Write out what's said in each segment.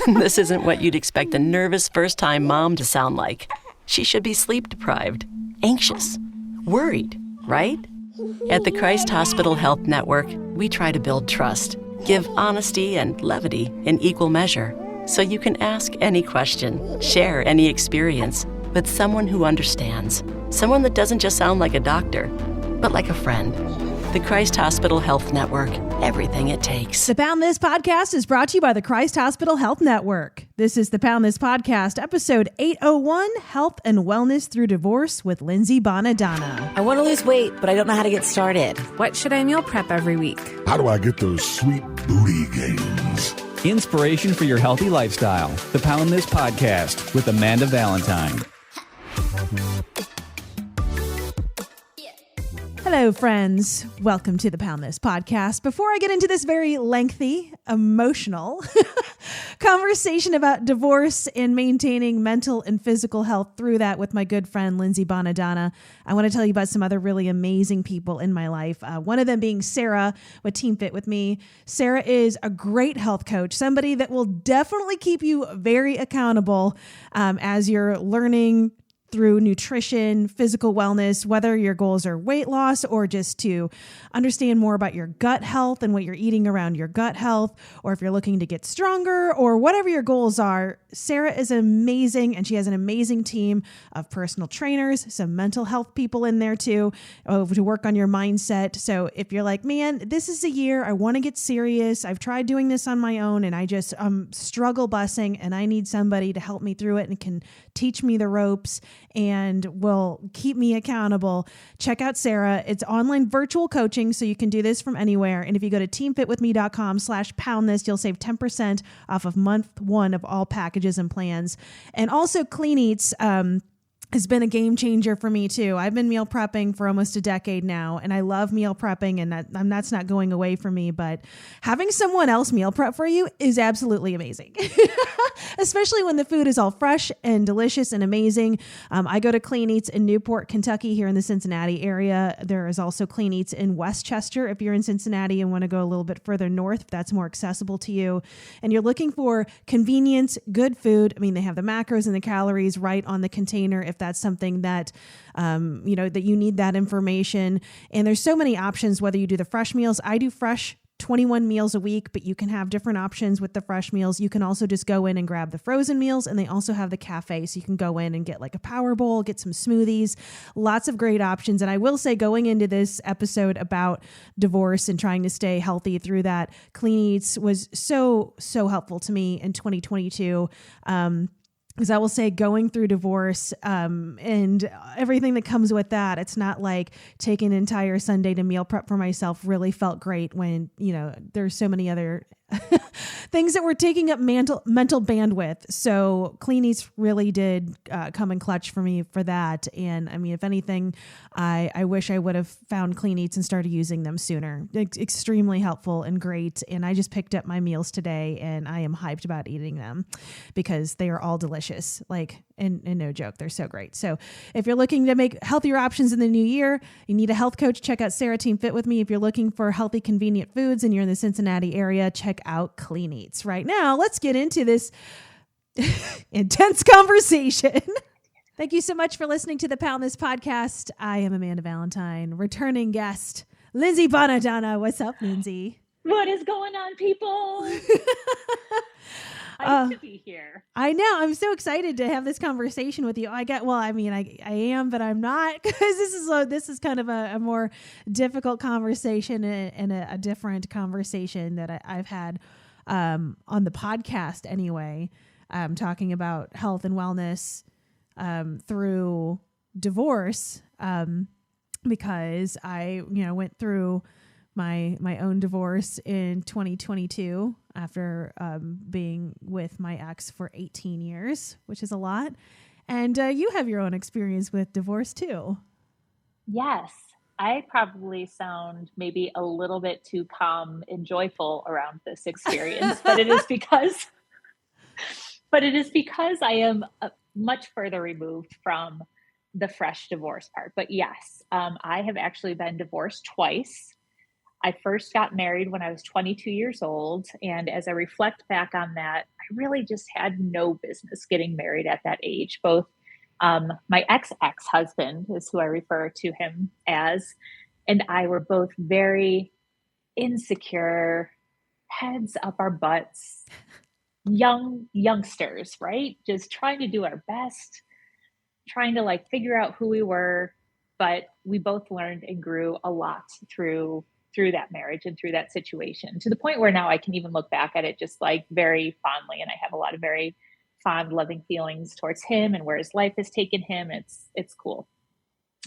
This isn't what you'd expect a nervous first-time mom to sound like. She should be sleep-deprived, anxious, worried, right? At the Christ Hospital Health Network, we try to build trust, give honesty and levity in equal measure, so you can ask any question, share any experience with someone who understands, someone that doesn't just sound like a doctor, but like a friend. The Christ Hospital Health Network, everything it takes. The Pound This Podcast is brought to you by the Christ Hospital Health Network. This is the Pound This Podcast, episode 801, Health and Wellness Through Divorce with Lindsey Bonadonna. I want to lose weight, but I don't know how to get started. What should I meal prep every week? How do I get those sweet booty gains? Inspiration for your healthy lifestyle. The Pound This Podcast with Amanda Valentine. Hello, friends. Welcome to the Pound This Podcast. Before I get into this very lengthy, emotional conversation about divorce and maintaining mental and physical health through that with my good friend, Lindsey Bonadonna, I want to tell you about some other really amazing people in my life. One of them being Sarah with Team Fit With Me. Sarah is a great health coach, somebody that will definitely keep you very accountable as you're learning through nutrition, physical wellness, whether your goals are weight loss or just to understand more about your gut health and what you're eating around your gut health, or if you're looking to get stronger or whatever your goals are. Sarah is amazing, and she has an amazing team of personal trainers, some mental health people in there too, to work on your mindset. So if you're like, man, this is a year I want to get serious. I've tried doing this on my own and I just struggle busing, and I need somebody to help me through it and can teach me the ropes and will keep me accountable. Check out Sarah. It's online virtual coaching, so you can do this from anywhere. And if you go to teamfitwithme.com/poundthis, you'll save 10% off of month one of all packages and plans. And also Clean Eats, has been a game changer for me too. I've been meal prepping for almost a decade now, and I love meal prepping, and that's not going away for me, but having someone else meal prep for you is absolutely amazing. Especially when the food is all fresh and delicious and amazing. I go to Clean Eats in Newport, Kentucky, here in the Cincinnati area. There is also Clean Eats in Westchester if you're in Cincinnati and want to go a little bit further north, if that's more accessible to you. And you're looking for convenience, good food. I mean, they have the macros and the calories right on the container if that's something that, that you need that information. And there's so many options, whether you do the fresh meals. I do fresh 21 meals a week, but you can have different options with the fresh meals. You can also just go in and grab the frozen meals, and they also have the cafe. So you can go in and get like a power bowl, get some smoothies, lots of great options. And I will say, going into this episode about divorce and trying to stay healthy through that, Clean Eats was so helpful to me in 2022. Because I will say, going through divorce and everything that comes with that, it's not like taking an entire Sunday to meal prep for myself really felt great when, there's so many other things that were taking up mental bandwidth. So Clean Eats really did come in clutch for me for that. And I mean, if anything, I wish I would have found Clean Eats and started using them sooner. Extremely helpful and great. And I just picked up my meals today, and I am hyped about eating them because they are all delicious. And no joke, they're so great. So if you're looking to make healthier options in the new year, you need a health coach, check out Sarah Team Fit With Me. If you're looking for healthy, convenient foods and you're in the Cincinnati area, check out Clean Eats. Right now, let's get into this intense conversation. Thank you so much for listening to the Pound This Podcast. I am Amanda Valentine, returning guest, Lindsey Bonadonna. What's up, Lindsey? What is going on, people? I need to be here. I know. I'm so excited to have this conversation with you. I am, but I'm not, because this is kind of a more difficult conversation and a different conversation that I've had on the podcast anyway, talking about health and wellness through divorce, because I went through my own divorce in 2022 after being with my ex for 18 years, which is a lot. And you have your own experience with divorce too. Yes. I probably sound maybe a little bit too calm and joyful around this experience, but it is because I am much further removed from the fresh divorce part. But yes, I have actually been divorced twice. I first got married when I was 22 years old. And as I reflect back on that, I really just had no business getting married at that age. Both my ex-husband is who I refer to him as, and I were both very insecure, heads up our butts, youngsters, right? Just trying to do our best, trying to like figure out who we were. But we both learned and grew a lot through that marriage and through that situation, to the point where now I can even look back at it just like very fondly. And I have a lot of very fond, loving feelings towards him and where his life has taken him. It's cool.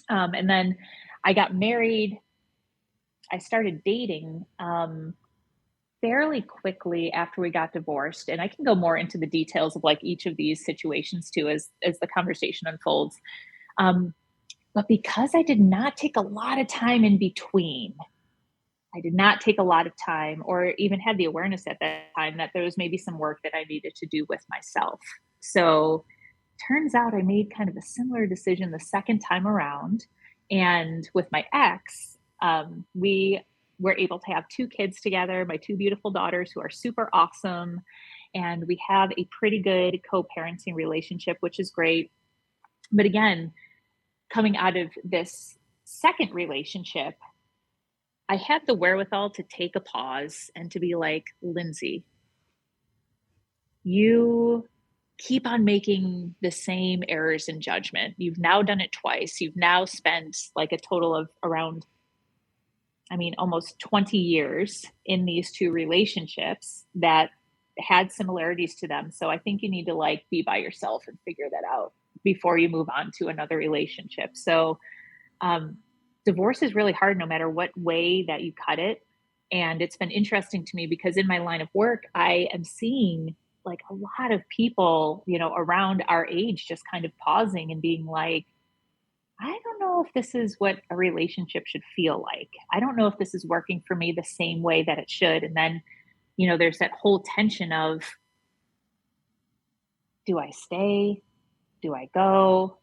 And then I got married. I started dating fairly quickly after we got divorced. And I can go more into the details of like each of these situations too, as the conversation unfolds. But because I did not take a lot of time in between, I did not take a lot of time or even had the awareness at that time that there was maybe some work that I needed to do with myself. So turns out I made kind of a similar decision the second time around. And with my ex, we were able to have 2 kids together, my 2 beautiful daughters who are super awesome. And we have a pretty good co-parenting relationship, which is great. But again, coming out of this second relationship, I had the wherewithal to take a pause and to be like, Lindsey, you keep on making the same errors in judgment. You've now done it twice. You've now spent like a total of around, almost 20 years in these 2 relationships that had similarities to them. So I think you need to like be by yourself and figure that out before you move on to another relationship. So, divorce is really hard no matter what way that you cut it. And it's been interesting to me because in my line of work, I am seeing like a lot of people, around our age just kind of pausing and being like, I don't know if this is what a relationship should feel like. I don't know if this is working for me the same way that it should. And then, there's that whole tension of, do I stay? Do I go?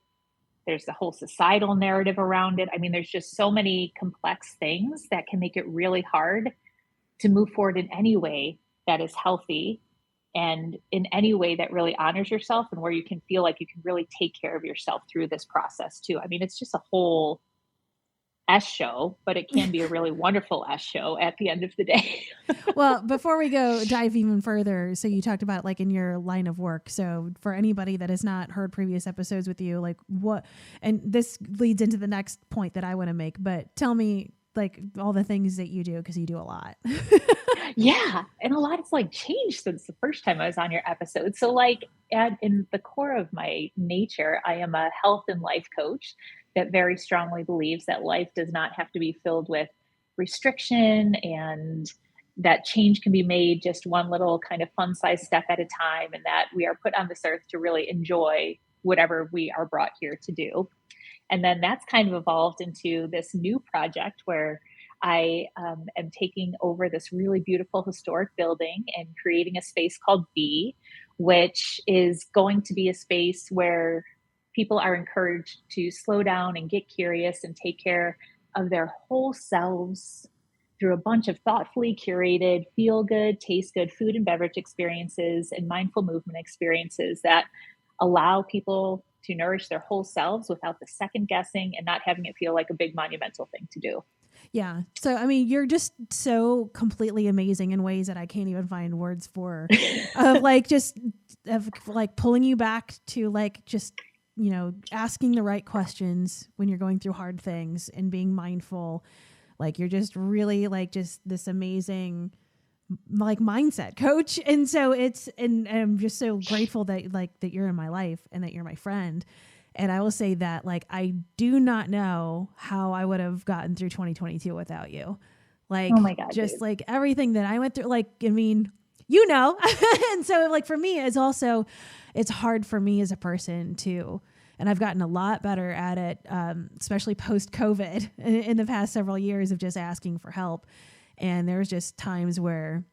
There's the whole societal narrative around it. There's just so many complex things that can make it really hard to move forward in any way that is healthy and in any way that really honors yourself and where you can feel like you can really take care of yourself through this process too. It's just a whole S show, but it can be a really wonderful S show at the end of the day. Well, before we dive even further, so you talked about like in your line of work. So for anybody that has not heard previous episodes with you, like what, and this leads into the next point that I want to make, but tell me like all the things that you do, because you do a lot. Yeah. And a lot has like changed since the first time I was on your episode. So like in the core of my nature, I am a health and life coach that very strongly believes that life does not have to be filled with restriction and that change can be made just one little kind of fun size step at a time, and that we are put on this earth to really enjoy whatever we are brought here to do. And then that's kind of evolved into this new project where I am taking over this really beautiful historic building and creating a space called B, which is going to be a space where people are encouraged to slow down and get curious and take care of their whole selves through a bunch of thoughtfully curated, feel good, taste good food and beverage experiences and mindful movement experiences that allow people to nourish their whole selves without the second guessing and not having it feel like a big monumental thing to do. Yeah. So, you're just so completely amazing in ways that I can't even find words for, of pulling you back to like, just, asking the right questions when you're going through hard things and being mindful. Like you're just really like just this amazing like mindset coach. And so and I'm just so grateful that that you're in my life and that you're my friend. And I will say that like, I do not know how I would have gotten through 2022 without you. Like, oh my God, just dude. Like everything that I went through, like, and so like for me, it's hard for me as a person to, and I've gotten a lot better at it, especially post-COVID in the past several years of just asking for help. And there was just times where,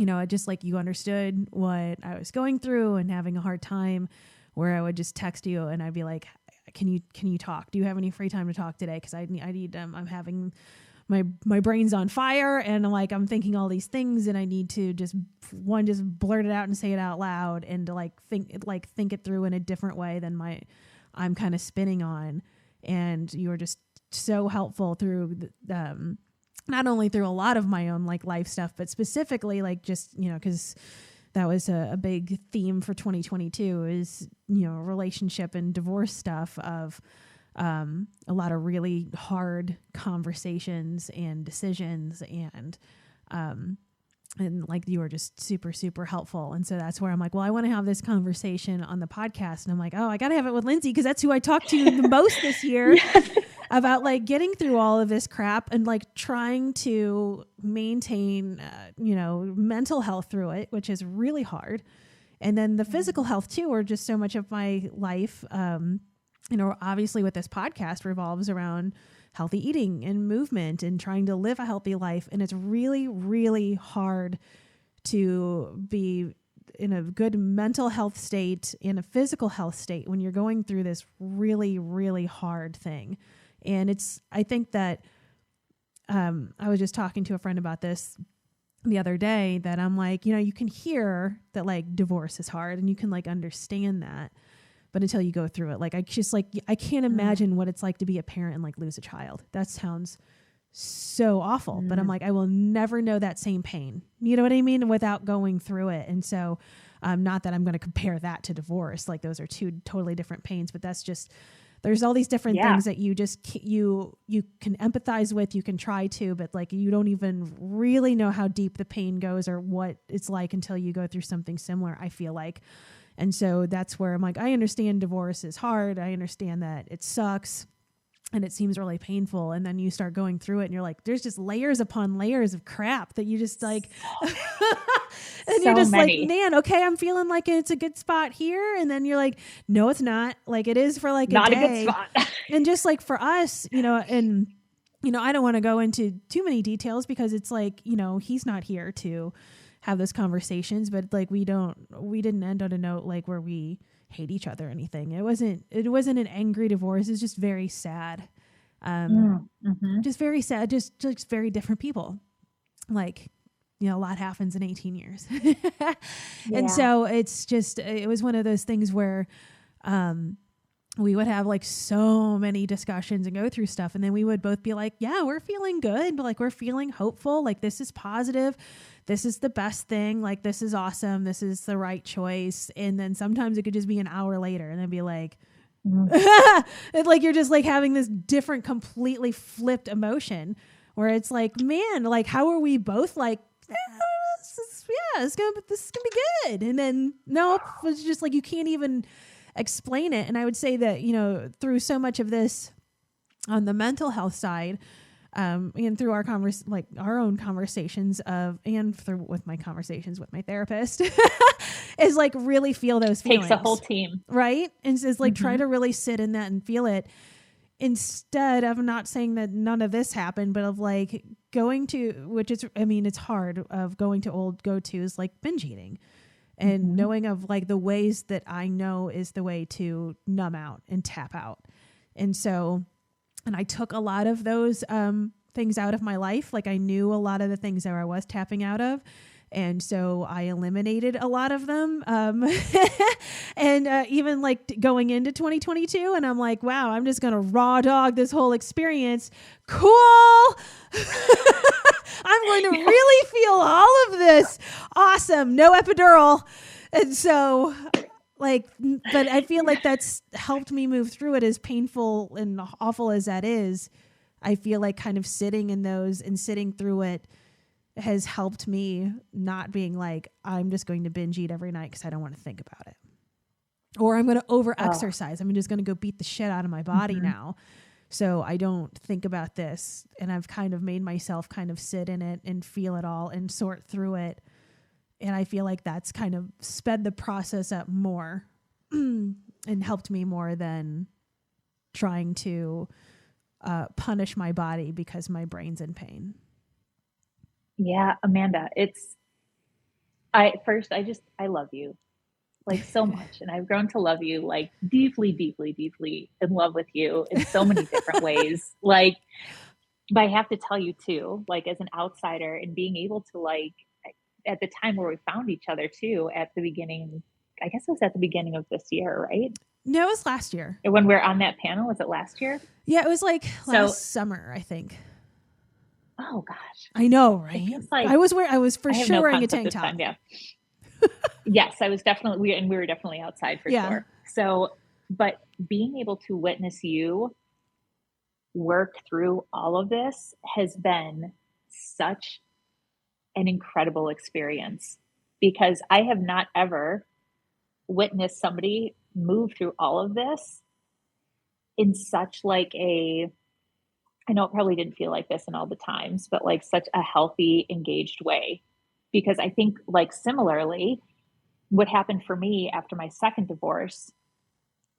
I just like you understood what I was going through and having a hard time, where I would just text you and I'd be like, can you talk? Do you have any free time to talk today? Cause I need, I'm having my brain's on fire and I'm thinking all these things and I need to just blurt it out and say it out loud and to think it through in a different way than I'm kind of spinning on. And you were just so helpful through not only through a lot of my own life stuff, but specifically just, because that was a big theme for 2022 is, relationship and divorce stuff of a lot of really hard conversations and decisions and you were just super, super helpful. And so that's where I'm I want to have this conversation on the podcast. And I'm I got to have it with Lindsey because that's who I talked to the most this year about getting through all of this crap and trying to maintain, mental health through it, which is really hard. And then the physical health too, or just so much of my life, obviously with this podcast revolves around healthy eating and movement and trying to live a healthy life. And it's really, really hard to be in a good mental health state, in a physical health state when you're going through this really, really hard thing. And I think that I was just talking to a friend about this the other day that I'm you can hear that divorce is hard and you can understand that. But until you go through it, I can't imagine what it's like to be a parent and lose a child. That sounds so awful. But I'm I will never know that same pain. You know what I mean? Without going through it. And so, not that I'm going to compare that to divorce. Those are two totally different pains. But that's just there's all these different things that you just you can empathize with. You can try to, but you don't even really know how deep the pain goes or what it's like until you go through something similar. I feel like. And so that's where I'm I understand divorce is hard. I understand that it sucks and it seems really painful. And then you start going through it and you're there's just layers upon layers of crap that you just and you're just many. Man, okay, I'm feeling it's a good spot here. And then you're no, it's not. It is for not a day. A good spot. And just for us, and I don't want to go into too many details because it's he's not here to have those conversations, but we didn't end on a note where we hate each other or anything. It wasn't an angry divorce. It's just very sad. Just very sad, just very different people. A lot happens in 18 years. And so it was one of those things where, we would have so many discussions and go through stuff. And then we would both be yeah, we're feeling good. But we're feeling hopeful. This is positive. This is the best thing. This is awesome. This is the right choice. And then sometimes it could just be an hour later and then be you're just having this different, completely flipped emotion where it's man, how are we both this is gonna be good. And then no, it's just you can't even explain it. And I would say that, through so much of this on the mental health side, and through our our own conversations with my conversations with my therapist is really feel those feelings. Takes a whole team. Right. And is try to really sit in that and feel it instead of not saying that none of this happened, but of going to, which is, it's hard of going to old go-tos binge eating. And knowing of the ways that I know is the way to numb out and tap out. And so, and I took a lot of those things out of my life. I knew a lot of the things that I was tapping out of. And so I eliminated a lot of them. And even going into 2022 and I'm wow, I'm just going to raw dog this whole experience. Cool. I'm going to really feel all of this. Awesome. No epidural. And so but I feel that's helped me move through it, as painful and awful as that is. I feel kind of sitting in those and sitting through it has helped me not being I'm just going to binge eat every night because I don't want to think about it. Or I'm going to over exercise. I'm just going to go beat the shit out of my body now. So I don't think about this. And I've kind of made myself kind of sit in it and feel it all and sort through it. And I feel that's kind of sped the process up more and helped me more than trying to punish my body because my brain's in pain. Yeah, Amanda, I love you so much. And I've grown to love you deeply, deeply, deeply in love with you in so many different ways. But I have to tell you too, like as an outsider and being able to like at the time where we found each other too, at the beginning, I guess it was at the beginning of this year, right? No, it was last year. When we were on that panel, was it last year? Yeah, it was like So- last summer, I think. Oh gosh. I know, It right? feels like I was for I have sure no wearing a concept tank this top. time, yeah. Yes, I was definitely, we were definitely outside for Yeah. sure. So, but being able to witness you work through all of this has been such an incredible experience because I have not ever witnessed somebody move through all of this in such like a, I know it probably didn't feel like this in all the times, but like such a healthy, engaged way. Because I think like similarly, what happened for me after my second divorce,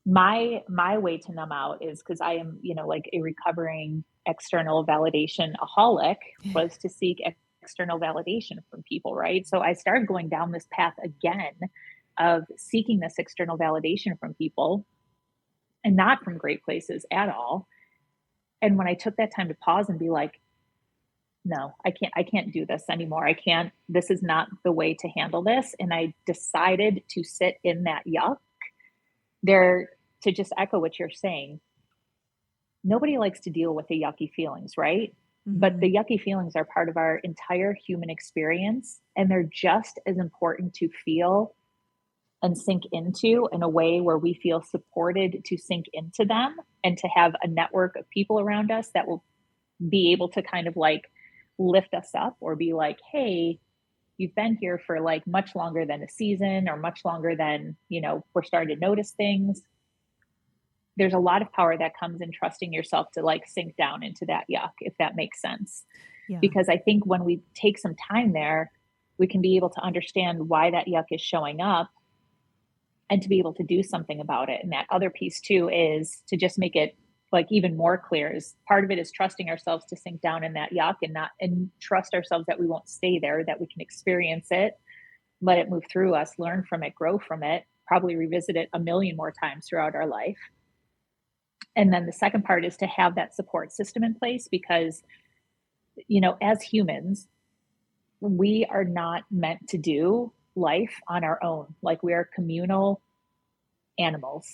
my way to numb out is because I am, like a recovering external validation aholic, was to seek external validation from people, right? So I started going down this path again of seeking this external validation from people and not from great places at all. And when I took that time to pause and be like, no, I can't do this anymore. This is not the way to handle this. And I decided to sit in that yuck there, to just echo what you're saying. Nobody likes to deal with the yucky feelings, right? Mm-hmm. But the yucky feelings are part of our entire human experience. And they're just as important to feel and sink into in a way where we feel supported to sink into them and to have a network of people around us that will be able to kind of like lift us up or be like, hey, you've been here for like much longer than a season or much longer than, we're starting to notice things. There's a lot of power that comes in trusting yourself to like sink down into that yuck, if that makes sense. Yeah. Because I think when we take some time there, we can be able to understand why that yuck is showing up and to be able to do something about it. And that other piece too is to just make it like even more clear, is part of it is trusting ourselves to sink down in that yuck and trust ourselves that we won't stay there, that we can experience it, let it move through us, learn from it, grow from it, probably revisit it a million more times throughout our life. And then the second part is to have that support system in place because, as humans, we are not meant to do life on our own. Like we are communal animals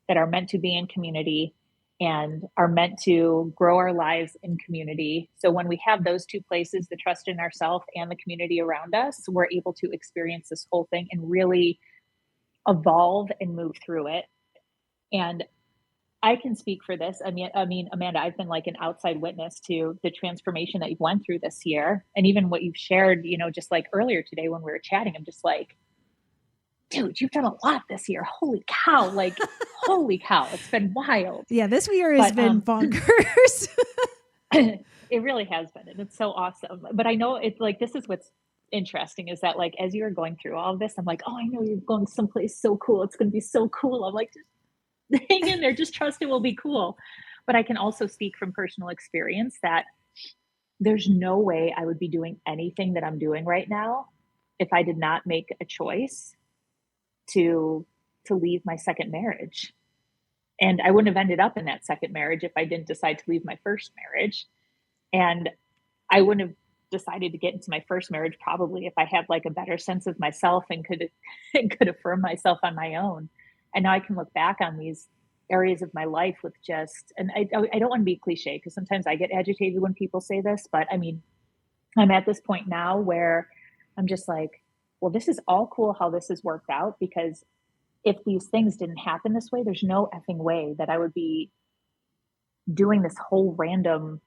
that are meant to be in community and are meant to grow our lives in community. So when we have those two places, the trust in ourselves and the community around us, we're able to experience this whole thing and really evolve and move through it. And I can speak for this. I mean, Amanda, I've been like an outside witness to the transformation that you've went through this year. And even what you've shared, just like earlier today when we were chatting, I'm just like, dude, you've done a lot this year. Holy cow. Like, holy cow. It's been wild. Yeah, this year has been bonkers. It really has been. And it's so awesome. But I know it's like, this is what's interesting is that like, as you were going through all of this, I'm like, oh, I know you're going someplace so cool. It's going to be so cool. I'm like, just hang in there. Just trust it will be cool. But I can also speak from personal experience that there's no way I would be doing anything that I'm doing right now if I did not make a choice to leave my second marriage. And I wouldn't have ended up in that second marriage if I didn't decide to leave my first marriage. And I wouldn't have decided to get into my first marriage probably if I had like a better sense of myself and could affirm myself on my own. And now I can look back on these areas of my life with just, and I don't want to be cliche because sometimes I get agitated when people say this, but I mean, I'm at this point now where I'm just like, well, this is all cool how this has worked out, because if these things didn't happen this way, there's no effing way that I would be doing this whole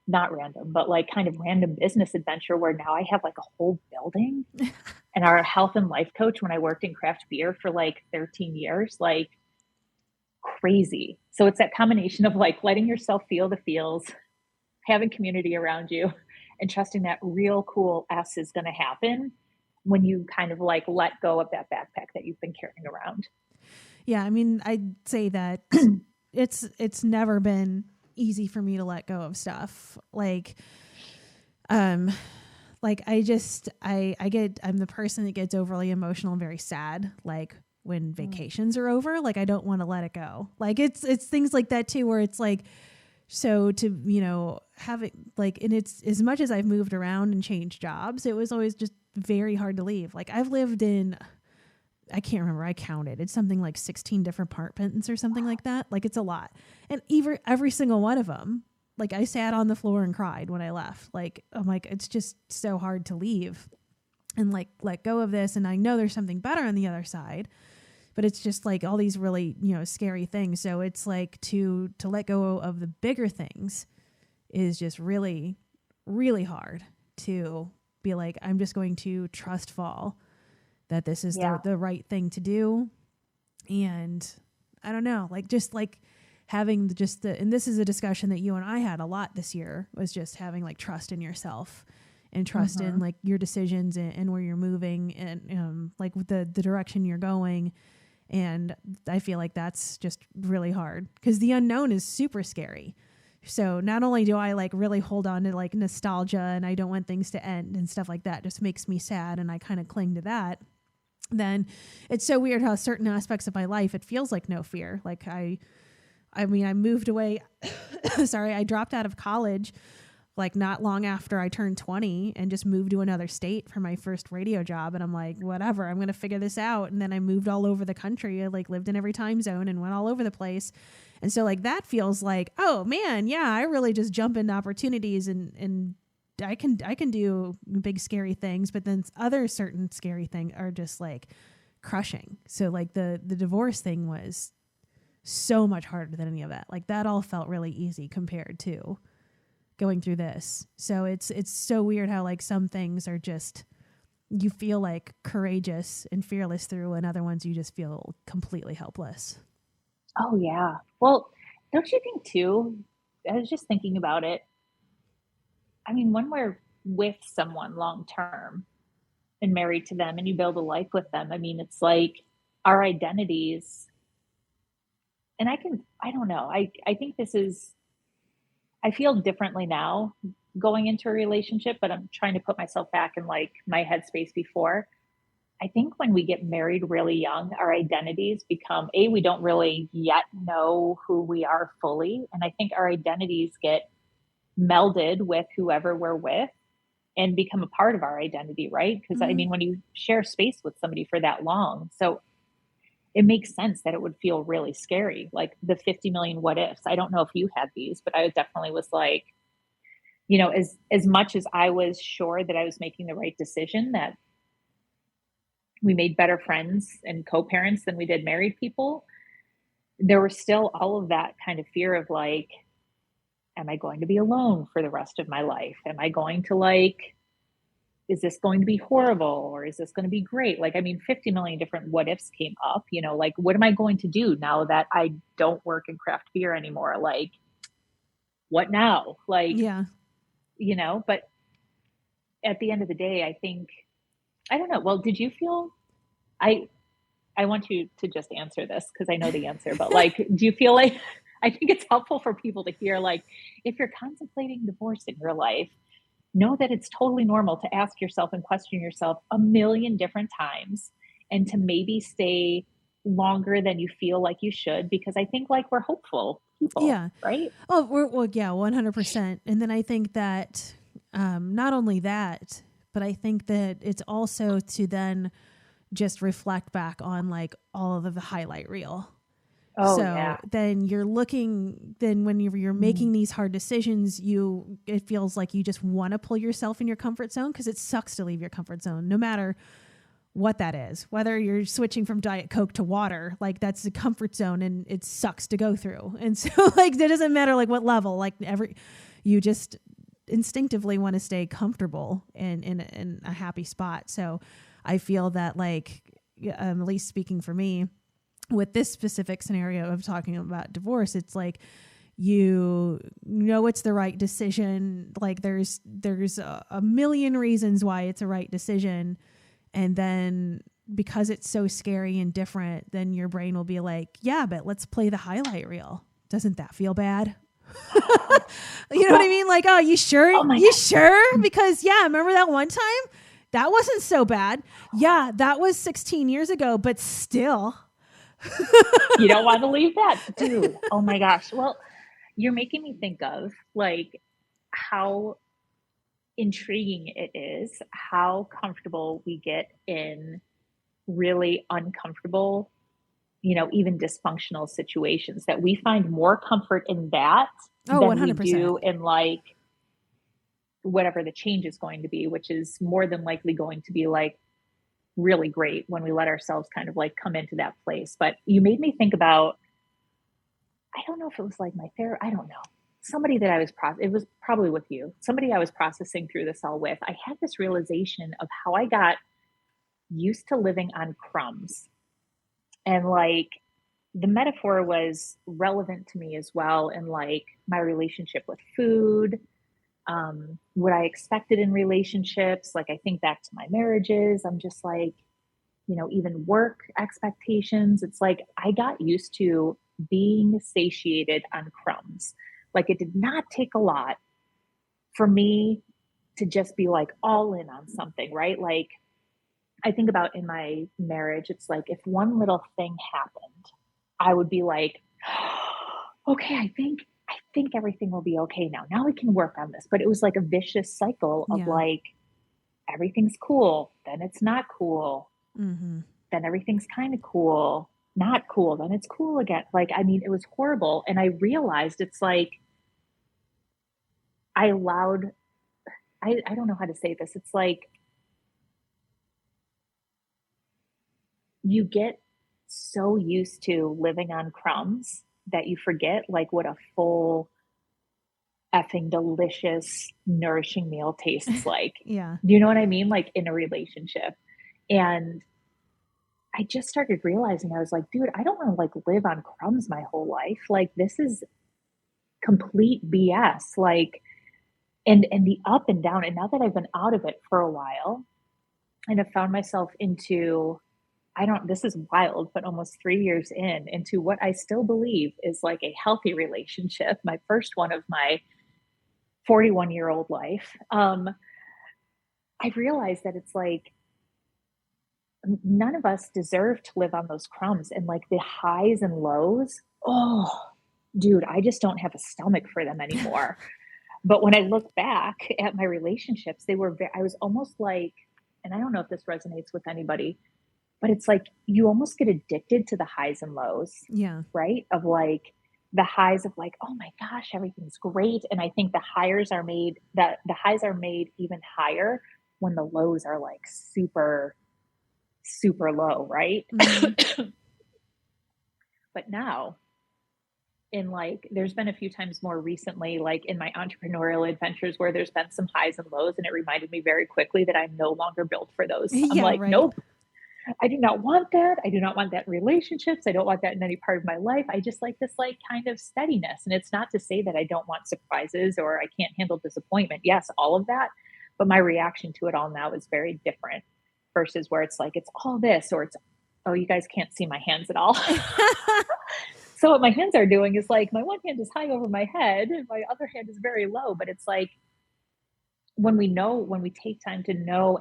not random, but like kind of random business adventure where now I have like a whole building and our health and life coach when I worked in craft beer for like 13 years, like crazy. So it's that combination of like letting yourself feel the feels, having community around you, and trusting that real cool S is going to happen when you kind of like let go of that backpack that you've been carrying around. Yeah. I mean, I'd say that it's never been easy for me to let go of stuff. Like I'm the person that gets overly emotional and very sad. Like when vacations are over, like I don't want to let it go. Like it's things like that too, where it's like, so to, having like, and it's as much as I've moved around and changed jobs, it was always just very hard to leave. Like I've lived in, I can't remember, I counted. It's something like 16 different apartments or something like that. Like it's a lot. And every single one of them, like I sat on the floor and cried when I left. Like, I'm like, it's just so hard to leave and like let go of this. And I know there's something better on the other side, but it's just like all these really, scary things. So it's like to let go of the bigger things is just really, really hard to be like, I'm just going to trust fall that this is the right thing to do. And I don't know, like just like having and this is a discussion that you and I had a lot this year, was just having like trust in yourself and trust in like your decisions and where you're moving and like the direction you're going. And I feel like that's just really hard because the unknown is super scary. So not only do I like really hold on to like nostalgia and I don't want things to end and stuff like that, just makes me sad and I kind of cling to that. Then it's so weird how certain aspects of my life, it feels like no fear. Like I moved away. Sorry. I dropped out of college like not long after I turned 20 and just moved to another state for my first radio job. And I'm like, whatever, I'm going to figure this out. And then I moved all over the country. I like lived in every time zone and went all over the place. And so like that feels like, oh man, yeah, I really just jump into opportunities and I can do big scary things, but then other certain scary things are just like crushing. So like the divorce thing was so much harder than any of that. Like that all felt really easy compared to going through this. So it's so weird how like some things are just, you feel like courageous and fearless through, and other ones you just feel completely helpless. Oh yeah. Well, don't you think too, I was just thinking about it. I mean, when we're with someone long term and married to them and you build a life with them, I mean, it's like our identities, and I don't know. I think I feel differently now going into a relationship, but I'm trying to put myself back in like my headspace before. I think when we get married really young, our identities become, we don't really yet know who we are fully. And I think our identities get melded with whoever we're with and become a part of our identity, right? Because I mean, when you share space with somebody for that long, so it makes sense that it would feel really scary, like the 50 million what ifs. I don't know if you had these, but I definitely was like, as much as I was sure that I was making the right decision, that we made better friends and co-parents than we did married people, there was still all of that kind of fear of like, am I going to be alone for the rest of my life? Am I going to like, is this going to be horrible or is this going to be great? Like, I mean, 50 million different what ifs came up, like, what am I going to do now that I don't work in craft beer anymore? Like, what now? Like, yeah, but at the end of the day, I think, I don't know. Well, did you feel, I want you to just answer this because I know the answer, but like, do you feel like, I think it's helpful for people to hear, like, if you're contemplating divorce in your life, know that it's totally normal to ask yourself and question yourself a million different times and to maybe stay longer than you feel like you should, because I think like we're hopeful people, right? Oh, well, yeah, 100%. And then I think that not only that, but I think that it's also to then just reflect back on like all of the highlight reel. Oh, so yeah. Then when you're making these hard decisions, it feels like you just want to pull yourself in your comfort zone, because it sucks to leave your comfort zone, no matter what that is, whether you're switching from Diet Coke to water, like that's a comfort zone and it sucks to go through. And so like, it doesn't matter like what level, like you just instinctively want to stay comfortable and in a happy spot. So I feel that like, at least speaking for me, with this specific scenario of talking about divorce, it's like, it's the right decision. Like there's a million reasons why it's a right decision. And then because it's so scary and different, then your brain will be like, yeah, but let's play the highlight reel. Doesn't that feel bad? You know what I mean? Like, oh, you sure? You sure? Because remember that one time? That wasn't so bad. Yeah, that was 16 years ago, but still. You don't want to leave that, dude. Oh my gosh. Well, you're making me think of like how intriguing it is how comfortable we get in really uncomfortable, even dysfunctional situations, that we find more comfort in that Oh, than we 100%. do in like whatever the change is going to be, which is more than likely going to be like really great when we let ourselves kind of like come into that place. But you made me think about, I don't know if it was like my therapist, I don't know. Somebody that I was it was probably with you. Somebody I was processing through this all with. I had this realization of how I got used to living on crumbs. And like the metaphor was relevant to me as well in like my relationship with food, what I expected in relationships. Like I think back to my marriages, I'm just like, even work expectations. It's like I got used to being satiated on crumbs. Like it did not take a lot for me to just be like all in on something, right? Like I think about in my marriage, it's like if one little thing happened, I would be like, okay, I think everything will be okay now. Now we can work on this. But it was like a vicious cycle of like everything's cool, then it's not cool. Mm-hmm. Then everything's kind of cool, not cool, then it's cool again. Like, I mean, it was horrible. And I realized it's like I allowed, I don't know how to say this. It's like you get so used to living on crumbs that you forget like what a full effing delicious, nourishing meal tastes like. Yeah. Do you know what I mean? Like in a relationship. And I just started realizing, I was like, dude, I don't want to like live on crumbs my whole life. Like this is complete BS. Like, and the up and down. And now that I've been out of it for a while and have found myself into, this is wild, but almost 3 years into what I still believe is like a healthy relationship, my first one of my 41-year-old life. I've realized that it's like, none of us deserve to live on those crumbs, and like the highs and lows. Oh, dude, I just don't have a stomach for them anymore. But when I look back at my relationships, I was almost like, and I don't know if this resonates with anybody, but it's like you almost get addicted to the highs and lows. Yeah. Right? Of like the highs of like, oh my gosh, everything's great. And I think the highs are made even higher when the lows are like super, super low, right? Mm-hmm. But now in like, there's been a few times more recently, like in my entrepreneurial adventures where there's been some highs and lows, and it reminded me very quickly that I'm no longer built for those. I'm like, right. Nope, I do not want that. I do not want that in relationships. I don't want that in any part of my life. I just like this like kind of steadiness. And it's not to say that I don't want surprises or I can't handle disappointment. Yes, all of that. But my reaction to it all now is very different versus where it's like, it's all this, or it's, oh, you guys can't see my hands at all. So what my hands are doing is like, my one hand is high over my head and my other hand is very low. But it's like, when we take time to know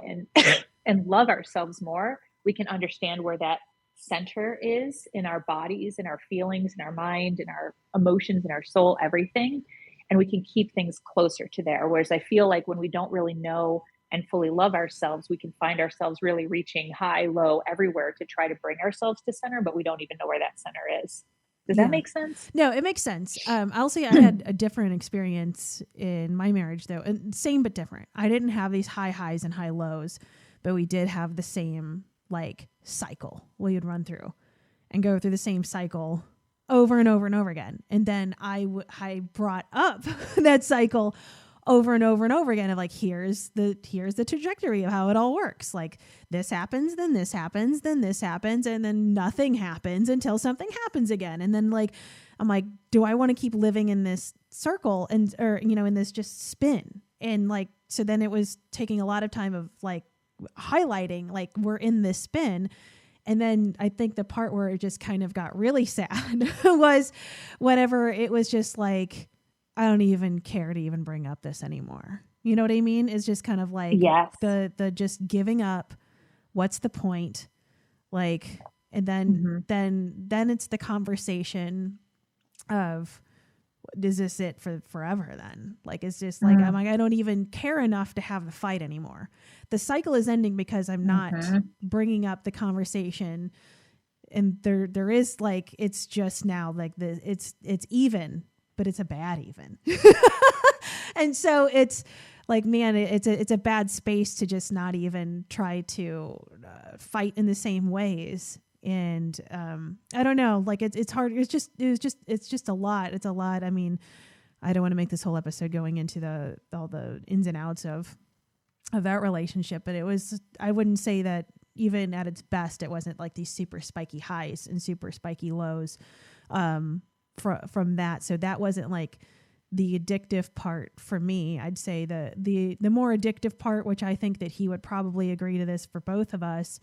and love ourselves more, we can understand where that center is in our bodies, in our feelings, in our mind, in our emotions, in our soul, everything. And we can keep things closer to there. Whereas I feel like when we don't really know and fully love ourselves, we can find ourselves really reaching high, low, everywhere to try to bring ourselves to center, but we don't even know where that center is. Does that make sense? No, it makes sense. I'll say I had a different experience in my marriage though, and same but different. I didn't have these high highs and high lows, but we did have the same like cycle we would run through and go through the same cycle over and over and over again. And then I brought up that cycle over and over and over again of like, here's the trajectory of how it all works. Like this happens, then this happens, then this happens, and then nothing happens until something happens again. And then like, I'm like, do I want to keep living in this circle or in this just spin? And like, so then it was taking a lot of time of like highlighting, like we're in this spin. And then I think the part where it just kind of got really sad was whenever it was just like, I don't even care to even bring up this anymore. You know what I mean? It's just kind of like the just giving up. What's the point? Like, and then it's the conversation of, is this it for forever then? Like, it's just like, I'm like, I don't even care enough to have the fight anymore. The cycle is ending because I'm not bringing up the conversation. And there is like, it's just now like it's even, but it's a bad even. And so it's like, man, it's a bad space to just not even try to fight in the same ways. And I don't know, like it's hard. It's just a lot. It's a lot. I mean, I don't want to make this whole episode going into all the ins and outs of that relationship, but I wouldn't say that even at its best, it wasn't like these super spiky highs and super spiky lows from that. So that wasn't like the addictive part for me. I'd say the more addictive part, which I think that he would probably agree to this for both of us,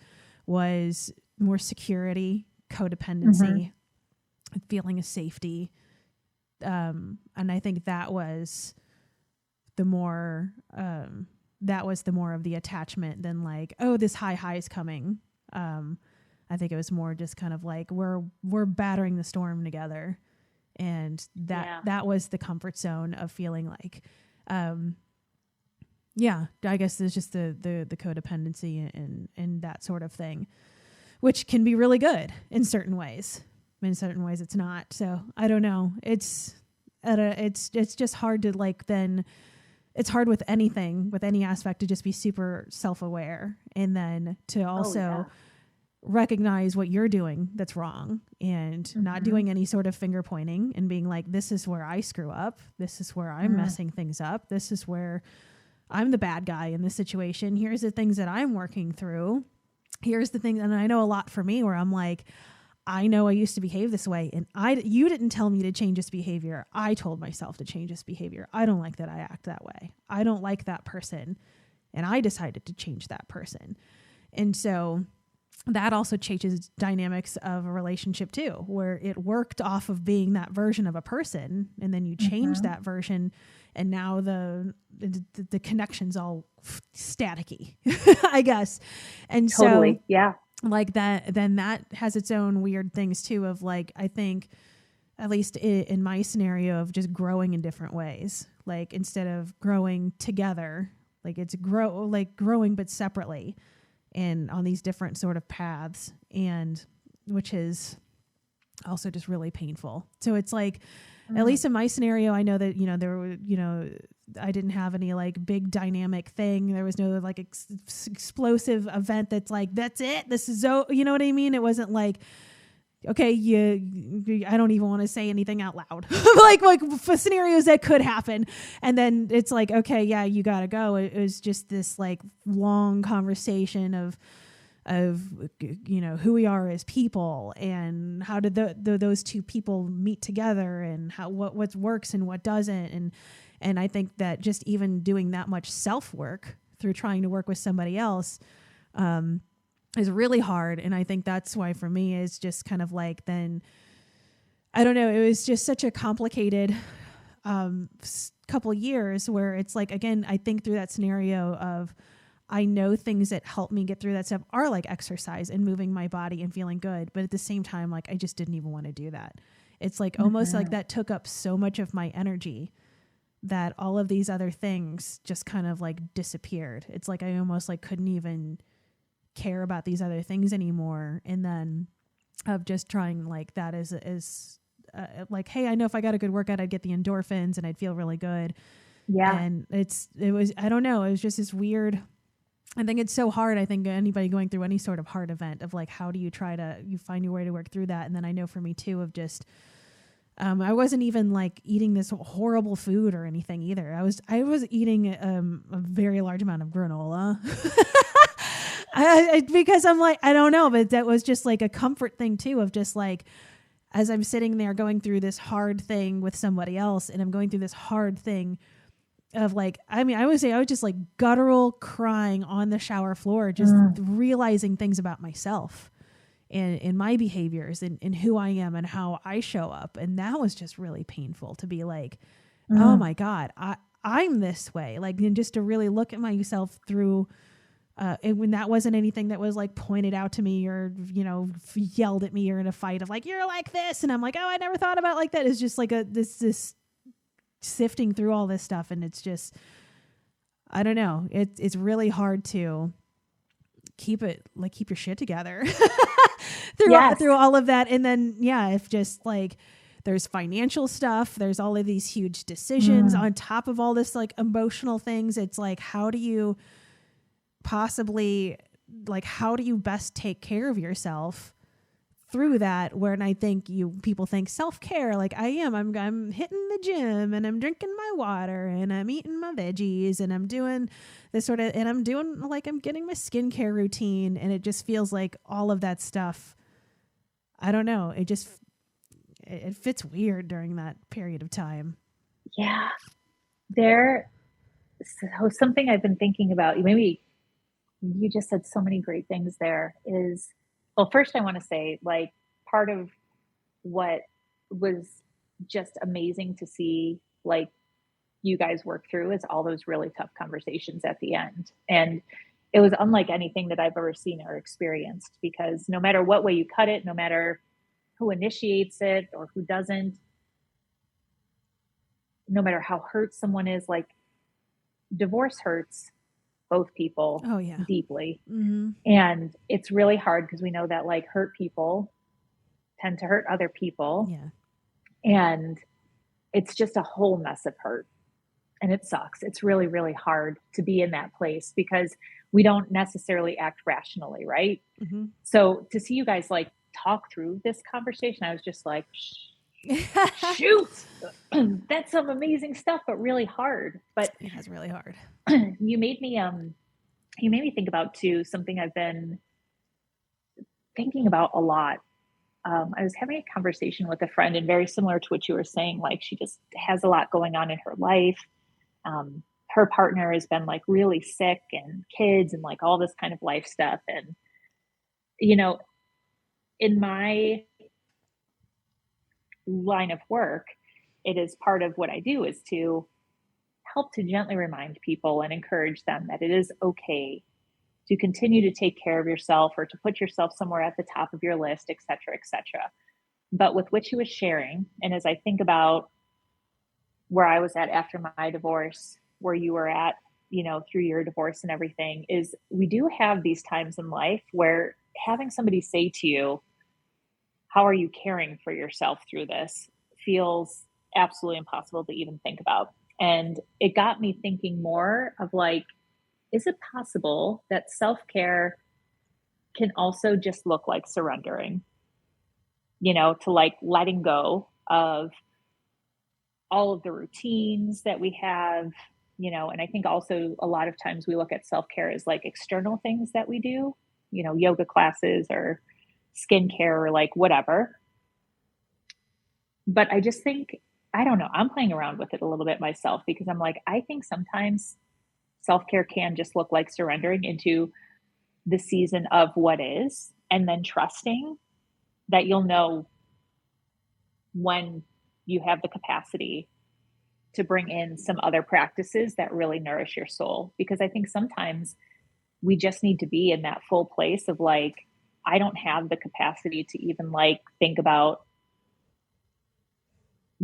was more security, codependency, feeling of safety. And I think that was the more of the attachment than like, oh, this high is coming. I think it was more just kind of like we're battering the storm together. And that was the comfort zone of feeling like, I guess there's just the codependency and that sort of thing, which can be really good in certain ways. In certain ways it's not. So I don't know. It's just hard to like, then it's hard with anything, with any aspect, to just be super self-aware and then to also recognize what you're doing that's wrong and not doing any sort of finger pointing and being like, this is where I screw up. This is where I'm messing things up. This is where I'm the bad guy in this situation. Here's the things that I'm working through. Here's the thing. And I know a lot for me where I'm like, I know I used to behave this way and you didn't tell me to change this behavior. I told myself to change this behavior. I don't like that I act that way. I don't like that person. And I decided to change that person. And so that also changes dynamics of a relationship too, where it worked off of being that version of a person. And then you change that version and now the connection's all staticky, I guess. And totally. So yeah. Like that, then that has its own weird things too of like, I think at least in my scenario of just growing in different ways, like instead of growing together, like it's growing, but separately and on these different sort of paths, and which is also just really painful. So it's like, at least in my scenario, I know that, there were, I didn't have any like big dynamic thing. There was no like explosive event that's like, that's it. This is, you know what I mean? It wasn't like, okay, I don't even want to say anything out loud. like for scenarios that could happen. And then it's like, okay, yeah, you got to go. It was just this like long conversation of who we are as people and how did those two people meet together and what works and what doesn't. And I think that just even doing that much self-work through trying to work with somebody else, is really hard. And I think that's why for me it's just kind of like, then I don't know, it was just such a complicated, couple years where it's like, again, I think through that scenario of, I know things that help me get through that stuff are like exercise and moving my body and feeling good. But at the same time, like I just didn't even want to do that. It's like almost like that took up so much of my energy that all of these other things just kind of like disappeared. It's like I almost like couldn't even care about these other things anymore. And then of just trying like that is like, hey, I know if I got a good workout, I'd get the endorphins and I'd feel really good. Yeah. And it was, I don't know. It was just this weird, I think it's so hard. I think anybody going through any sort of hard event of like, how do you you find your way to work through that? And then I know for me too, of just, I wasn't even like eating this horrible food or anything either. I was eating a very large amount of granola because I'm like, I don't know, but that was just like a comfort thing too, of just like, as I'm sitting there going through this hard thing with somebody else and I'm going through this hard thing of like, I mean, I would say I was just like guttural crying on the shower floor, just realizing things about myself and my behaviors and who I am and how I show up. And that was just really painful to be like, oh my God, I'm this way. Like, and just to really look at myself through, and when that wasn't anything that was like pointed out to me or, yelled at me or in a fight of like, you're like this. And I'm like, oh, I never thought about it like that. It's just like this sifting through all this stuff, and it's just, I don't know. It's really hard to keep your shit together through all of that. And then, if just like there's financial stuff, there's all of these huge decisions on top of all this like emotional things. It's like, how do you best take care of yourself through that? Where, and I think people think self-care, like I'm hitting the gym and I'm drinking my water and I'm eating my veggies and I'm doing this sort of, and I'm doing like, I'm getting my skincare routine. And it just feels like all of that stuff, I don't know. It fits weird during that period of time. Yeah. So something I've been thinking about, maybe you just said so many great things there, is, well, first I want to say, like, part of what was just amazing to see, like, you guys work through is all those really tough conversations at the end. And it was unlike anything that I've ever seen or experienced, because no matter what way you cut it, no matter who initiates it or who doesn't, no matter how hurt someone is, like, divorce hurts both people deeply. Mm-hmm. And it's really hard because we know that, like, hurt people tend to hurt other people. Yeah. And it's just a whole mess of hurt. And it sucks. It's really, really hard to be in that place because we don't necessarily act rationally, right? Mm-hmm. So to see you guys, like, talk through this conversation, I was just like, shoot, that's some amazing stuff, but really hard. But it was really hard. You made me think about too, something I've been thinking about a lot. I was having a conversation with a friend, and very similar to what you were saying, like, she just has a lot going on in her life. Her partner has been, like, really sick, and kids, and, like, all this kind of life stuff. And, in my line of work, it is part of what I do is to help to gently remind people and encourage them that it is okay to continue to take care of yourself or to put yourself somewhere at the top of your list, et cetera, et cetera. But with what you was sharing, and as I think about where I was at after my divorce, where you were at, through your divorce and everything, is we do have these times in life where having somebody say to you, how are you caring for yourself through this, feels absolutely impossible to even think about. And it got me thinking more of, like, is it possible that self-care can also just look like surrendering, to, like, letting go of all of the routines that we have, and I think also a lot of times we look at self-care as, like, external things that we do, yoga classes or skincare or, like, whatever. But I just think, I don't know, I'm playing around with it a little bit myself, because I'm like, I think sometimes self-care can just look like surrendering into the season of what is, and then trusting that you'll know when you have the capacity to bring in some other practices that really nourish your soul. Because I think sometimes we just need to be in that full place of, like, I don't have the capacity to even, like, think about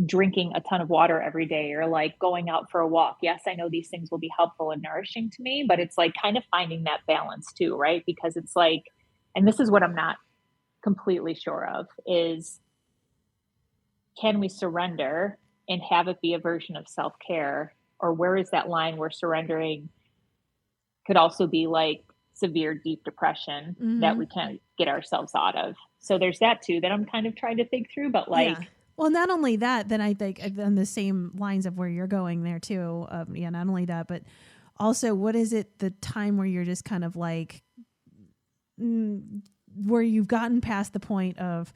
drinking a ton of water every day or, like, going out for a walk. Yes, I know these things will be helpful and nourishing to me, but it's, like, kind of finding that balance too, right? Because it's like, and this is what I'm not completely sure of, is, can we surrender and have it be a version of self-care? Or where is that line where surrendering could also be, like, severe, deep depression that we can't get ourselves out of? So there's that too, that I'm kind of trying to think through, but, like, well, not only that, then I think on the same lines of where you're going there too. Not only that, but also, what is it, the time where you're just kind of like, where you've gotten past the point of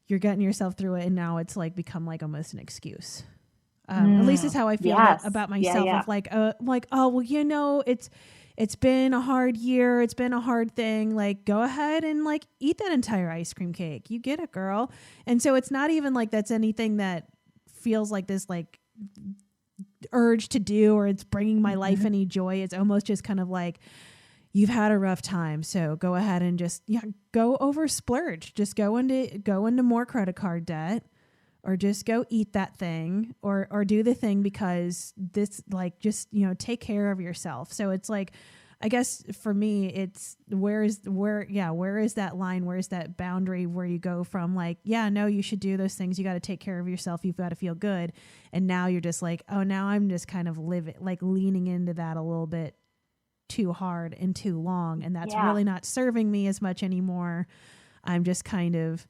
you're getting yourself through it, and now it's, like, become, like, almost an excuse. At least is how I feel about myself. Of like, oh, well, it's been a hard year. It's been a hard thing. Like, go ahead and, like, eat that entire ice cream cake. You get it, girl. And so it's not even like that's anything that feels like this, like, urge to do, or it's bringing my life any joy. It's almost just kind of like, you've had a rough time, so go ahead and just go over splurge. Just go into more credit card debt, or just go eat that thing, or do the thing because this, like, just, you know, take care of yourself. So it's like, I guess for me, it's where is that line? Where is that boundary where you go from like, yeah, no, you should do those things. You got to take care of yourself. You've got to feel good. And now you're just like, oh, now I'm just kind of leaning into that a little bit too hard and too long. And that's really not serving me as much anymore. I'm just kind of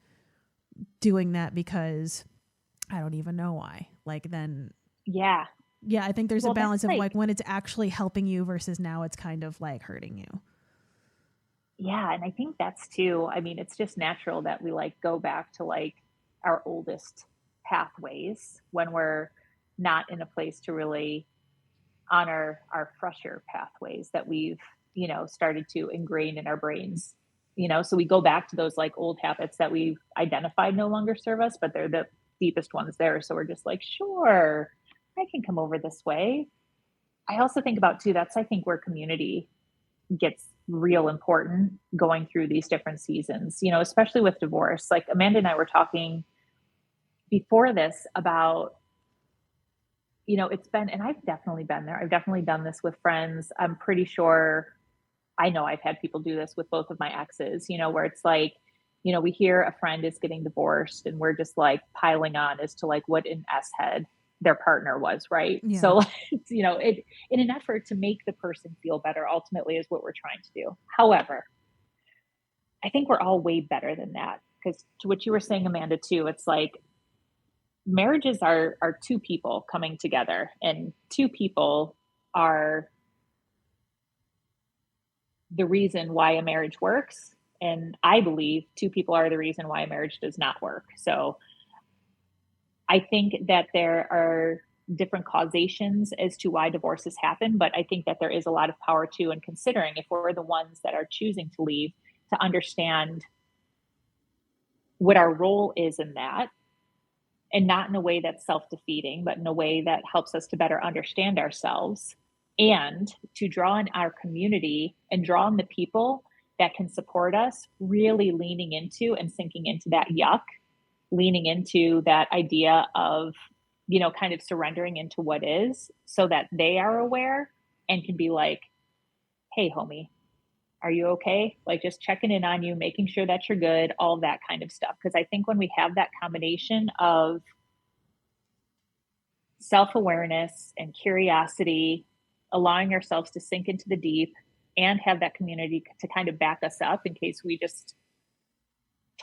doing that because I don't even know why. Like then. Yeah. Yeah, I think there's a balance of like when it's actually helping you versus now it's kind of like hurting you. Yeah. And I think that's too, I mean, it's just natural that we like go back to like our oldest pathways when we're not in a place to really honor our fresher pathways that we've, you know, started to ingrain in our brains, you know, so we go back to those like old habits that we've identified no longer serve us, but they're the deepest ones there. So we're just like, sure, I can come over this way. I also think about too, that's, I think, where community gets real important going through these different seasons, you know, especially with divorce. Like Amanda and I were talking before this about, you know, it's been, and I've definitely been there. I've definitely done this with friends. I'm pretty sure, I know I've had people do this with both of my exes, you know, where it's like, you know, we hear a friend is getting divorced and we're just like piling on as to like what an S head their partner was, right? Yeah. So, you know, it in an effort to make the person feel better, ultimately is what we're trying to do. However, I think we're all way better than that, because to what you were saying, Amanda, too, it's like marriages are two people coming together, and two people are the reason why a marriage works. And I believe two people are the reason why a marriage does not work. So I think that there are different causations as to why divorces happen, but I think that there is a lot of power too in considering, if we're the ones that are choosing to leave, to understand what our role is in that, and not in a way that's self-defeating, but in a way that helps us to better understand ourselves, and to draw in our community and draw in the people that can support us, really leaning into and sinking into that yuck, leaning into that idea of, you know, kind of surrendering into what is, so that they are aware and can be like, hey, homie, are you okay? Like just checking in on you, making sure that you're good, all that kind of stuff. Because I think when we have that combination of self-awareness and curiosity, allowing ourselves to sink into the deep and have that community to kind of back us up in case we just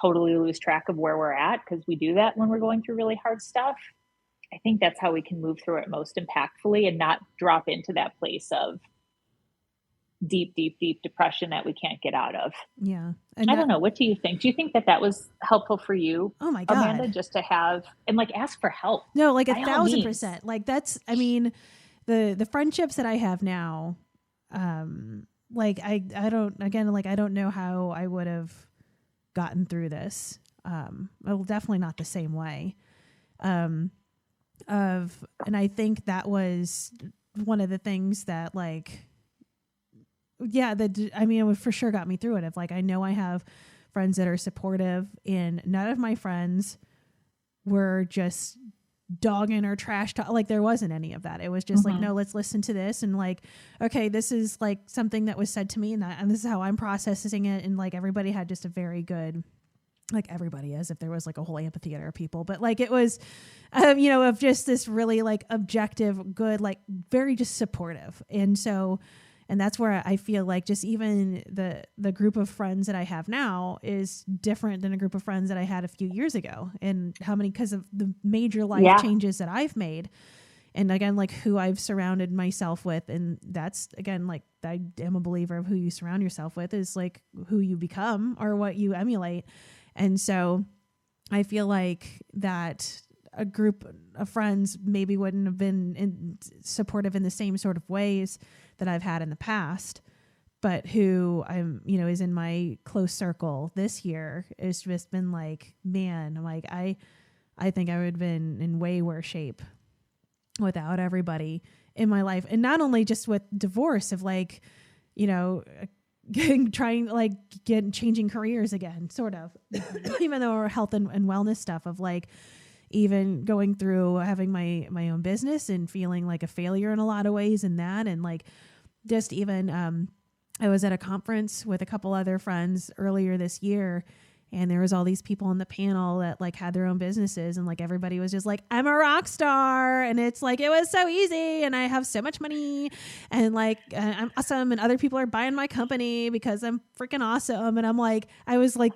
totally lose track of where we're at, because we do that when we're going through really hard stuff. I think that's how we can move through it most impactfully and not drop into that place of deep, deep, deep depression that we can't get out of. Yeah. And I don't know. What do you think? Do you think that that was helpful for you, oh my God, Amanda, just to have and like ask for help? No, like 1,000%. Like that's, I mean, the friendships that I have now, like I don't know how I would have gotten through this. Well, definitely not the same way. And I think that was one of the things that like, yeah, it would for sure got me through it. Of like, I know I have friends that are supportive, and none of my friends were just dogging or trash talk. Like there wasn't any of that. It was just like, no, let's listen to this. And like, okay, this is like something that was said to me, and this is how I'm processing it. And like, everybody had just a very good, like everybody is, if there was like a whole amphitheater of people, but like, it was, you know, of just this really like objective, good, like very just supportive. And so, and that's where I feel like just even the group of friends that I have now is different than a group of friends that I had a few years ago. And how many, because of the major life changes that I've made. And again, like who I've surrounded myself with. And that's, again, like I am a believer of who you surround yourself with is like who you become or what you emulate. And so I feel like that a group of friends maybe wouldn't have been supportive in the same sort of ways that I've had in the past, but who I'm, you know, is in my close circle this year has just been like, man, like I think I would have been in way worse shape without everybody in my life. And not only just with divorce of like, you know, changing careers again, sort of, even though our health and wellness stuff of like, even going through having my own business and feeling like a failure in a lot of ways in that. And like, just even, I was at a conference with a couple other friends earlier this year, and there was all these people on the panel that like had their own businesses, and like everybody was just like, I'm a rock star, and it's like, it was so easy, and I have so much money, and like I'm awesome, and other people are buying my company because I'm freaking awesome. And I'm like, I was like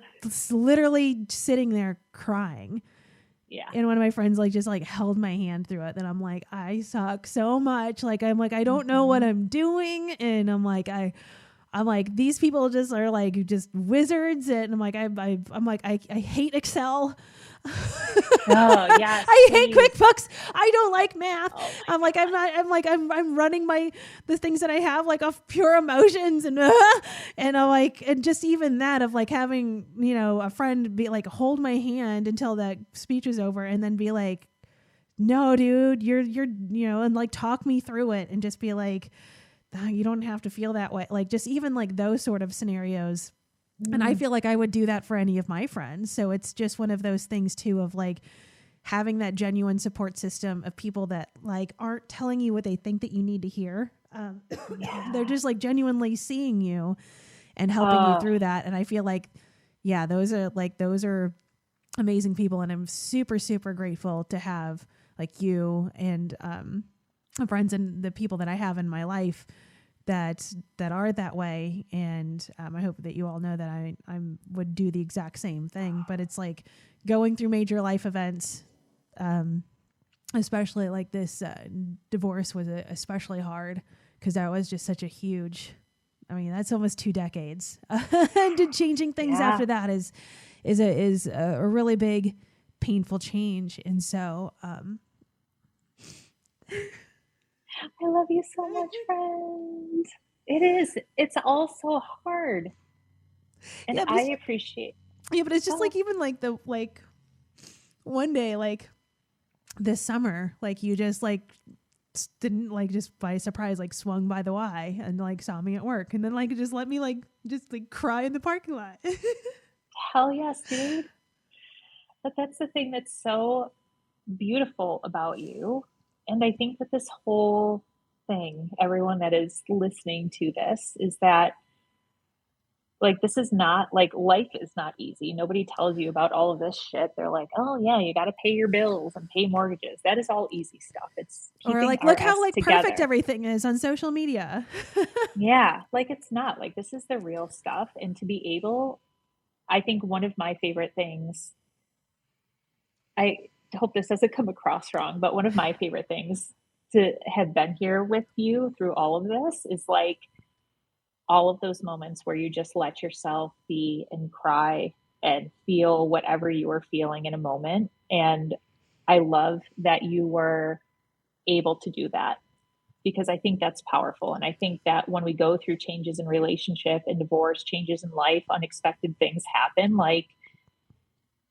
literally sitting there crying. Yeah. And one of my friends like just like held my hand through it. And I'm like, I suck so much. Like, I'm like, I don't know what I'm doing. And I'm like, these people just are like just wizards. And I'm like, I hate Excel. Oh yes. I hate QuickBooks. I don't like math. Oh I'm like, I'm running the things that I have like off pure emotions, and and I'm like, and just even that of like having, you know, a friend be like, hold my hand until that speech was over, and then be like, no, dude, you're, you know, and like talk me through it, and just be like, you don't have to feel that way. Like just even like those sort of scenarios. And I feel like I would do that for any of my friends. So it's just one of those things too, of like having that genuine support system of people that like aren't telling you what they think that you need to hear. They're just like genuinely seeing you and helping you through that. And I feel like, yeah, those are amazing people. And I'm super, super grateful to have like you and friends and the people that I have in my life that are that way. And I hope that you all know that I would do the exact same thing. But it's like going through major life events, especially like this divorce was especially hard, because that was just such a huge, I mean, that's almost 2 decades. And changing things after that is a really big, painful change. And so I love you so much, friend. It is. It's all so hard. And I appreciate. Yeah, but it's just like, even like one day, like this summer, like you just like didn't like just by surprise, like swung by the Y and like saw me at work, and then like just let me like just like cry in the parking lot. Hell yes, dude. But that's the thing that's so beautiful about you. And I think that this whole thing, everyone that is listening to this, is that like, this is not like, life is not easy. Nobody tells you about all of this shit. They're like, oh yeah, you got to pay your bills and pay mortgages. That is all easy stuff. It's or like, look how like perfect everything is on social media. Yeah. Like, it's not like, this is the real stuff. And to be able, I think one of my favorite things, I hope this doesn't come across wrong, but one of my favorite things to have been here with you through all of this is like all of those moments where you just let yourself be and cry and feel whatever you were feeling in a moment. And I love that you were able to do that, because I think that's powerful. And I think that when we go through changes in relationship and divorce, changes in life, unexpected things happen, like,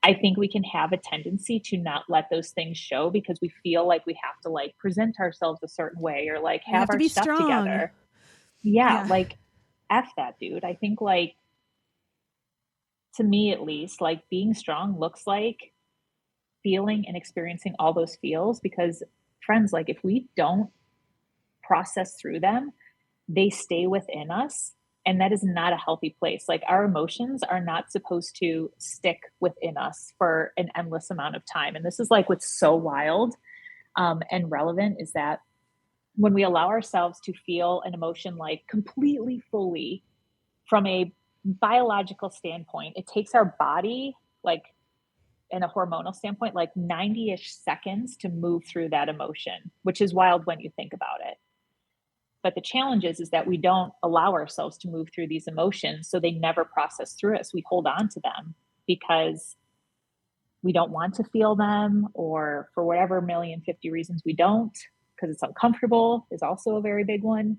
I think we can have a tendency to not let those things show, because we feel like we have to like present ourselves a certain way, or like have our stuff together. Yeah. Like, F that, dude. I think like, to me at least, like being strong looks like feeling and experiencing all those feels, because friends, like if we don't process through them, they stay within us. And that is not a healthy place. Like, our emotions are not supposed to stick within us for an endless amount of time. And this is like what's so wild and relevant, is that when we allow ourselves to feel an emotion like completely fully from a biological standpoint, it takes our body, like in a hormonal standpoint, like 90-ish seconds to move through that emotion, which is wild when you think about it. But the challenge is that we don't allow ourselves to move through these emotions. So they never process through us. We hold on to them because we don't want to feel them, or for whatever 1,050 reasons we don't, because it's uncomfortable is also a very big one.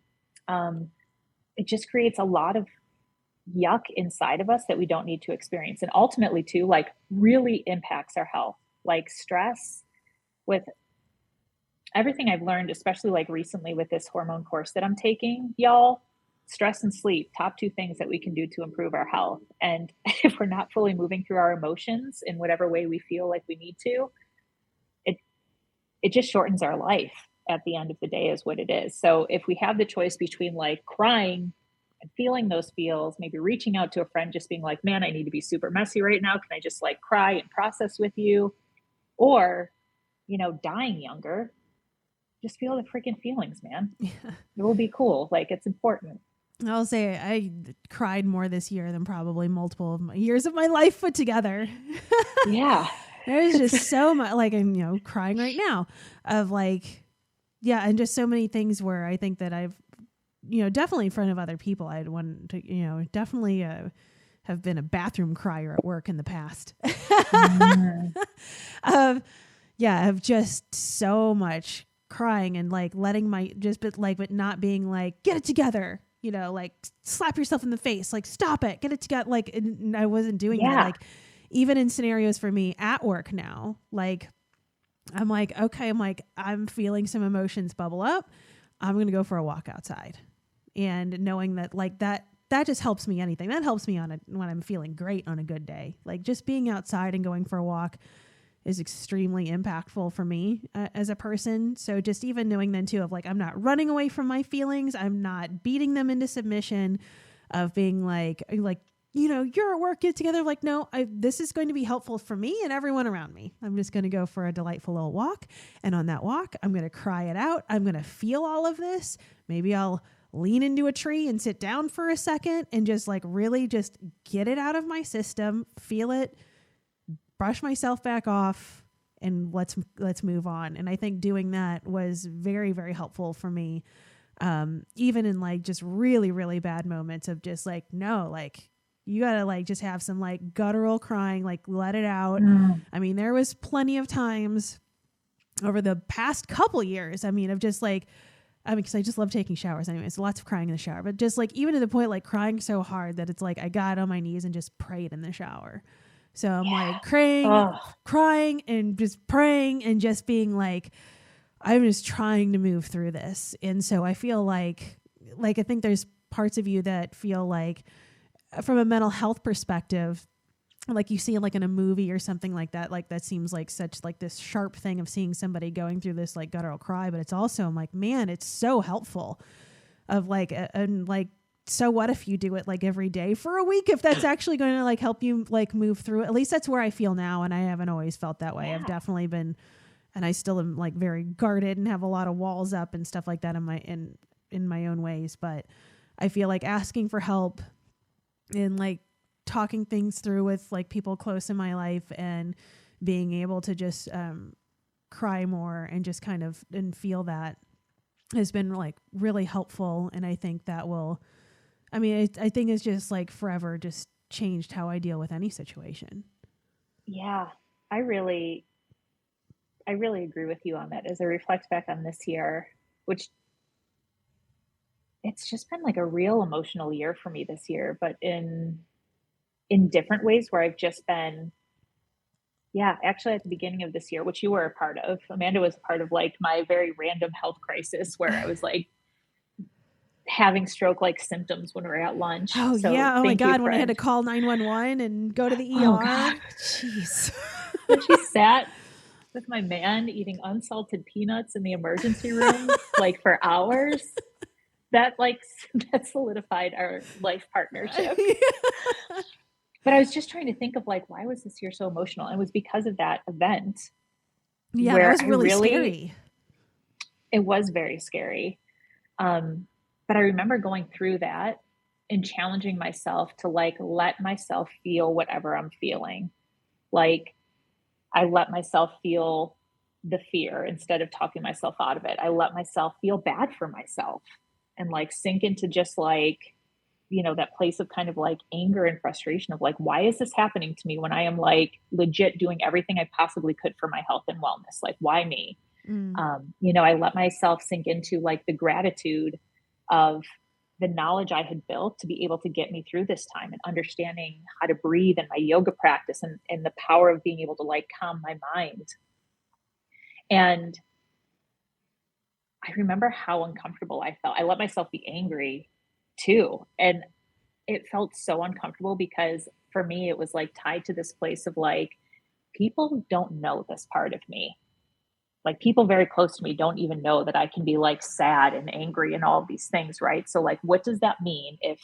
It just creates a lot of yuck inside of us that we don't need to experience. And ultimately too, like really impacts our health, like stress, with everything I've learned, especially like recently with this hormone course that I'm taking, y'all, stress and sleep, top 2 things that we can do to improve our health. And if we're not fully moving through our emotions in whatever way we feel like we need to, it just shortens our life at the end of the day is what it is. So if we have the choice between like crying and feeling those feels, maybe reaching out to a friend, just being like, man, I need to be super messy right now. Can I just like cry and process with you? Or, dying younger, just feel the freaking feelings, man. Yeah. It will be cool. Like, it's important. I'll say I cried more this year than probably multiple of my years of my life put together. Yeah. There's just so much, like, I'm, crying right now of like, yeah. And just so many things where I think that I've, definitely in front of other people, I'd want to, definitely have been a bathroom crier at work in the past. Of just so much crying and like letting but not being like, get it together, like slap yourself in the face, like stop it, get it together. Like, and I wasn't doing that. Like even in scenarios for me at work now, like, I'm like, okay, I'm feeling some emotions bubble up. I'm going to go for a walk outside, and knowing that like that just helps me. Anything that helps me when I'm feeling great on a good day, like just being outside and going for a walk is extremely impactful for me as a person. So just even knowing then too of like, I'm not running away from my feelings. I'm not beating them into submission of being like, you're at work, get together. Like, no, this is going to be helpful for me and everyone around me. I'm just going to go for a delightful little walk. And on that walk, I'm going to cry it out. I'm going to feel all of this. Maybe I'll lean into a tree and sit down for a second and just like really just get it out of my system, feel it, brush myself back off, and let's move on. And I think doing that was very, very helpful for me. Even in like just really, really bad moments of just like, no, like you gotta like just have some like guttural crying, like let it out. I mean, there was plenty of times over the past couple years, of just like, because I just love taking showers anyways, lots of crying in the shower, but just like even to the point like crying so hard that it's like I got on my knees and just prayed in the shower. So I'm like crying and just praying and just being like, I'm just trying to move through this. And so I feel like I think there's parts of you that feel like from a mental health perspective, like you see like in a movie or something like that seems like such like this sharp thing of seeing somebody going through this like guttural cry. But it's also, I'm like, man, it's so helpful of like, and like, so what if you do it like every day for a week, if that's actually going to like help you like move through it? At least that's where I feel now. And I haven't always felt that way. I've definitely been, and I still am like very guarded and have a lot of walls up and stuff like that in my own ways. But I feel like asking for help and like talking things through with like people close in my life and being able to just cry more and just kind of and feel that has been like really helpful. And I think that will, I think it's just like forever just changed how I deal with any situation. Yeah, I really agree with you on that. As I reflect back on this year, which it's just been like a real emotional year for me this year, but in different ways where I've just been, actually at the beginning of this year, which you were a part of, Amanda was a part of like my very random health crisis where I was like having stroke-like symptoms when we were at lunch. Oh, so yeah. Oh, my thank you, God. When I friend. had to call 911 and go to the ER. Oh, God. Jeez. But she sat with my man eating unsalted peanuts in the emergency room like for hours. That solidified our life partnership. But I was just trying to think of like, why was this year so emotional? And it was because of that event. Yeah, where that was really scary. It was very scary. But I remember going through that and challenging myself to like, let myself feel whatever I'm feeling. Like I let myself feel the fear instead of talking myself out of it. I let myself feel bad for myself and like sink into just like, that place of kind of like anger and frustration of like, why is this happening to me when I am like legit doing everything I possibly could for my health and wellness? Like, why me? I let myself sink into like the gratitude of the knowledge I had built to be able to get me through this time and understanding how to breathe and my yoga practice and the power of being able to like calm my mind. And I remember how uncomfortable I felt. I let myself be angry too. And it felt so uncomfortable because for me, it was like tied to this place of like, people don't know this part of me. like people very close to me don't even know that I can be like sad and angry and all of these things, right? So like, what does that mean if,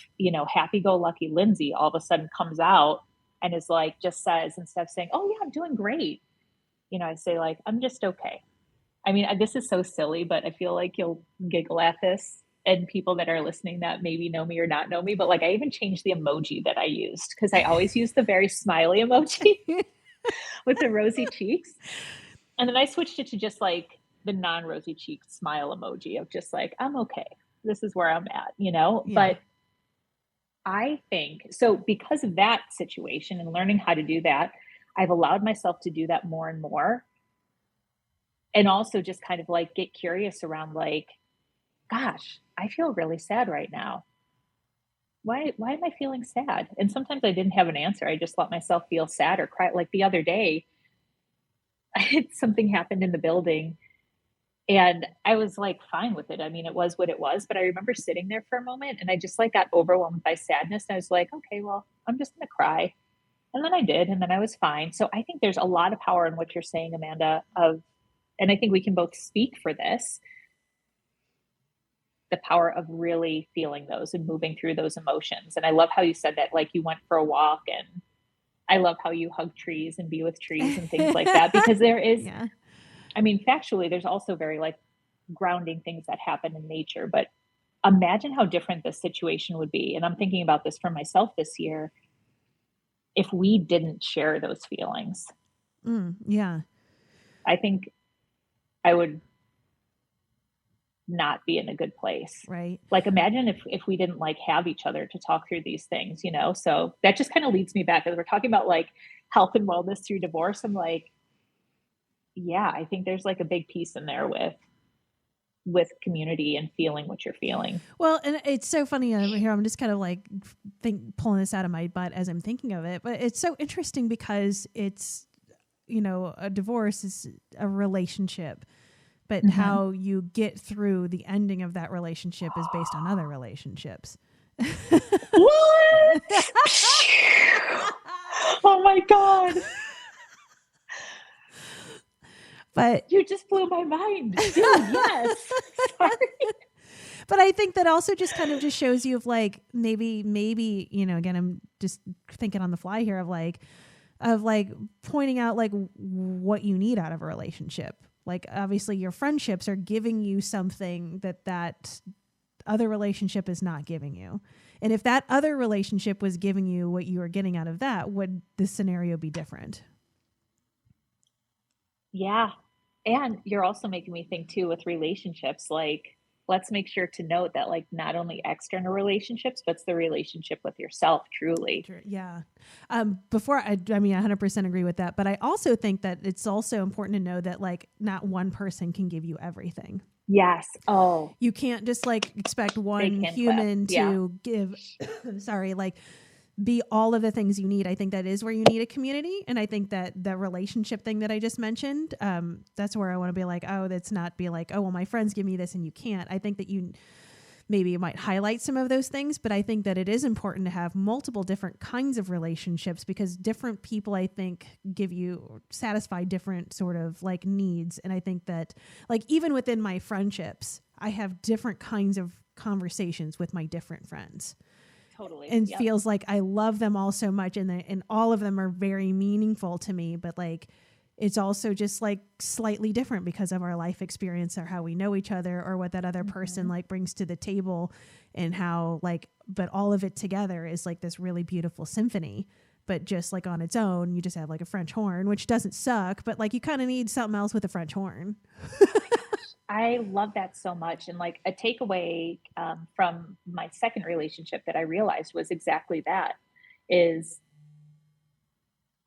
happy-go-lucky Lindsay all of a sudden comes out and is like, just says, instead of saying, oh yeah, I'm doing great, I say like, I'm just okay. I mean, this is so silly, but I feel like you'll giggle at this, and people that are listening that maybe know me or not know me, but like I even changed the emoji that I used, because I always use the very smiley emoji with the rosy cheeks. And then I switched it to just like the non-rosy cheeked smile emoji of just like, I'm okay. This is where I'm at, Yeah. But I think so, because of that situation and learning how to do that, I've allowed myself to do that more and more. And also just kind of like get curious around like, gosh, I feel really sad right now. Why am I feeling sad? And sometimes I didn't have an answer. I just let myself feel sad or cry. Like the other day, I had something happened in the building and I was like fine with it. I mean, it was what it was, but I remember sitting there for a moment and I just like got overwhelmed by sadness. And I was like, okay, well, I'm just going to cry. And then I did, and then I was fine. So I think there's a lot of power in what you're saying, Amanda, and I think we can both speak for this, the power of really feeling those and moving through those emotions. And I love how you said that, like you went for a walk, and I love how you hug trees and be with trees and things like that, because there is, Yeah. I mean, factually, there's also very like grounding things that happen in nature, but imagine how different this situation would be. And I'm thinking about this for myself this year, if we didn't share those feelings. Yeah. I think I would not be in a good place. Right. Like imagine if we didn't like have each other to talk through these things, So that just kind of leads me back as we're talking about like health and wellness through divorce. I'm like, yeah, I think there's like a big piece in there with community and feeling what you're feeling. Well, and it's so funny here. I'm just kind of like pulling this out of my butt as I'm thinking of it, but it's so interesting because it's, a divorce is a relationship, but how you get through the ending of that relationship is based on other relationships. What? Oh my God. But you just blew my mind. Dude, yes. Sorry. But I think that also just kind of just shows you of like, maybe, again, I'm just thinking on the fly here of pointing out like what you need out of a relationship. Like obviously your friendships are giving you something that other relationship is not giving you. And if that other relationship was giving you what you were getting out of that, would the scenario be different? Yeah. And you're also making me think too with relationships, like let's make sure to note that like not only external relationships, but it's the relationship with yourself truly. Yeah. Before I mean, I 100% agree with that, but I also think that it's also important to know that like not one person can give you everything. Yes. Oh, you can't just like expect one human to give, be all of the things you need. I think that is where you need a community. And I think that the relationship thing that I just mentioned, that's where I want to be like, oh, that's not be like, oh, well, my friends give me this and you can't. I think that you might highlight some of those things, but I think that it is important to have multiple different kinds of relationships because different people, I think, satisfy different sort of like needs. And I think that like even within my friendships, I have different kinds of conversations with my different friends. Totally. And feels like I love them all so much and all of them are very meaningful to me, but like it's also just like slightly different because of our life experience or how we know each other or what that other person like brings to the table and how like, but all of it together is like this really beautiful symphony. But just like on its own, you just have like a French horn, which doesn't suck, but like you kind of need something else with a French horn. I love that so much. And like a takeaway from my second relationship that I realized was exactly that is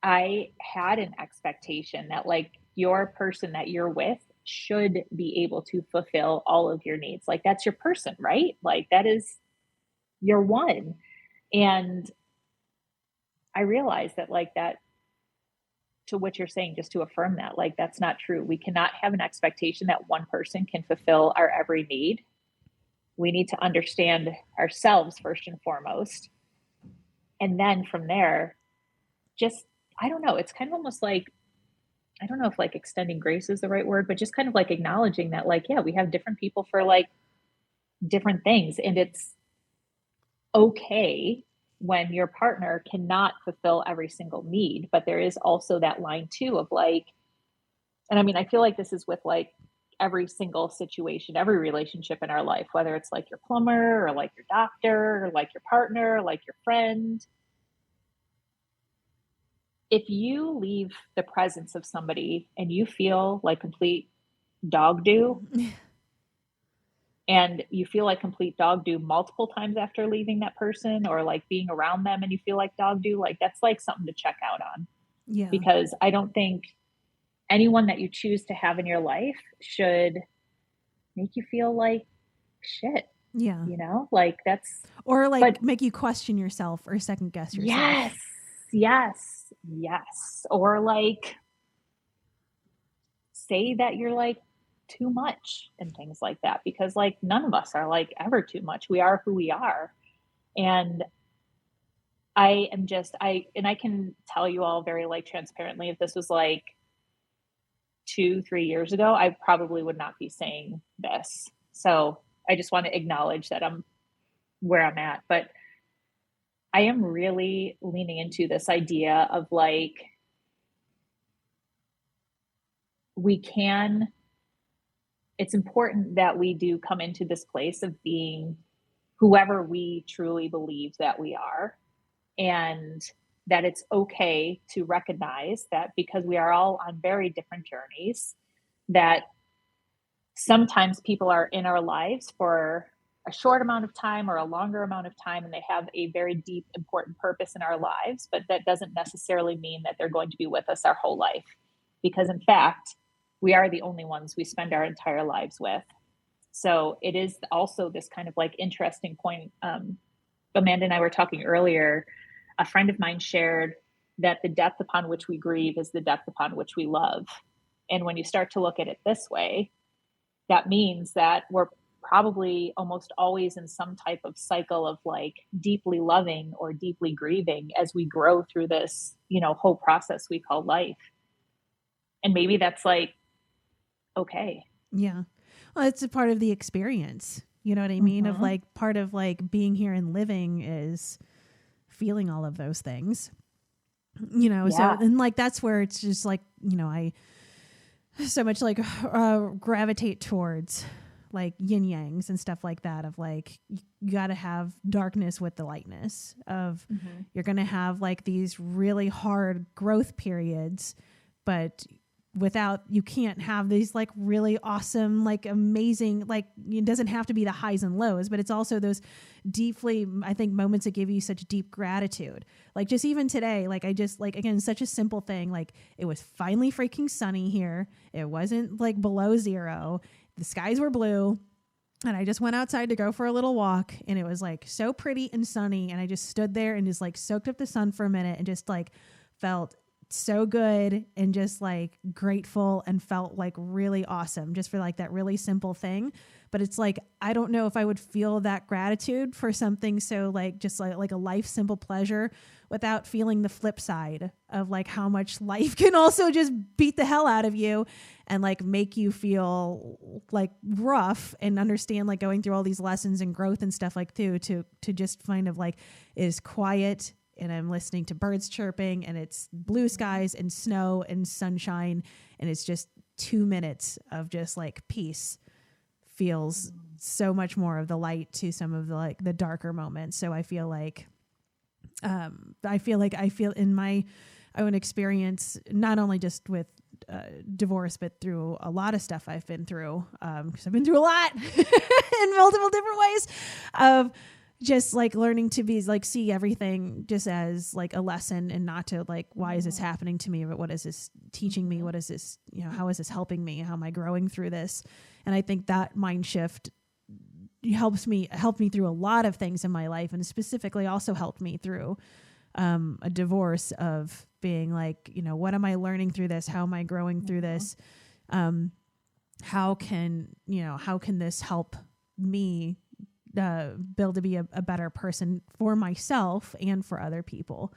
I had an expectation that like your person that you're with should be able to fulfill all of your needs. Like that's your person, right? Like that is your one. And I realized that like that, to what you're saying, just to affirm that, like, that's not true. We cannot have an expectation that one person can fulfill our every need. We need to understand ourselves first and foremost. And then from there, just, I don't know, it's kind of almost like I don't know if like extending grace is the right word, but just kind of like acknowledging that like, yeah, we have different people for like different things. And it's okay when your partner cannot fulfill every single need. But there is also that line too of like, and I mean, I feel like this is with like every single situation, every relationship in our life, whether it's like your plumber or like your doctor or like your partner, or like your friend. If you leave the presence of somebody and you feel like complete dog do, and you feel like complete dog do multiple times after leaving that person or like being around them and you feel like dog do, like that's like something to check out on. Yeah. Because I don't think anyone that you choose to have in your life should make you feel like shit, Yeah. you know, like that's, Or like but make you question yourself or second guess yourself. yes. Or like say that you're like too much and things like that, because like none of us are like ever too much. We are who we are. And I can tell you all very like transparently, if this was like 2-3 years ago, I probably would not be saying this. So I just want to acknowledge that I'm where I'm at. But I am really leaning into this idea of like, it's important that we do come into this place of being whoever we truly believe that we are. And that it's okay to recognize that because we are all on very different journeys, that sometimes people are in our lives for a short amount of time or a longer amount of time, and they have a very deep, important purpose in our lives, but that doesn't necessarily mean that they're going to be with us our whole life. Because in fact, we are the only ones we spend our entire lives with. So it is also this kind of like interesting point. Amanda and I were talking earlier. A friend of mine shared that the depth upon which we grieve is the depth upon which we love. And when you start to look at it this way, that means that we're probably almost always in some type of cycle of like deeply loving or deeply grieving as we grow through this, you know, whole process we call life. And maybe that's like, okay. Yeah. Well, it's a part of the experience. You know what I mean? Of like part of like being here and living is feeling all of those things, you know? Yeah. So, and like, that's where it's just like, you know, I so much like gravitate towards like yin yangs and stuff like that of like, you got to have darkness with the lightness of you're going to have like these really hard growth periods, but you can't have these like really awesome, like amazing, like it doesn't have to be the highs and lows, but it's also those deeply, I think, moments that give you such deep gratitude. Like just even today, like I just like, again, such a simple thing. Like it was finally freaking sunny here. It wasn't like below zero. The skies were blue. And I just went outside to go for a little walk, and it was like so pretty and sunny. And I just stood there and just like soaked up the sun for a minute and just like felt so good and just like grateful and felt like really awesome just for like that really simple thing. But it's like, I don't know if I would feel that gratitude for something so like just like a life simple pleasure without feeling the flip side of like how much life can also just beat the hell out of you and like make you feel like rough, and understand like going through all these lessons and growth and stuff like to just find of like is quiet, and I'm listening to birds chirping, and it's blue skies and snow and sunshine, and it's just 2 minutes of just like peace feels so much more of the light to some of the like the darker moments. So I feel like I feel in my own experience, not only just with divorce, but through a lot of stuff I've been through, because I've been through a lot in multiple different ways of just like learning to be like, see everything just as like a lesson, and not to like, why is this happening to me? But what is this teaching me? What is this, you know, how is this helping me? How am I growing through this? And I think that mind shift helped me through a lot of things in my life, and specifically also helped me through a divorce, of being like, you know, what am I learning through this? How am I growing through this? How can this help me build to be a better person for myself and for other people?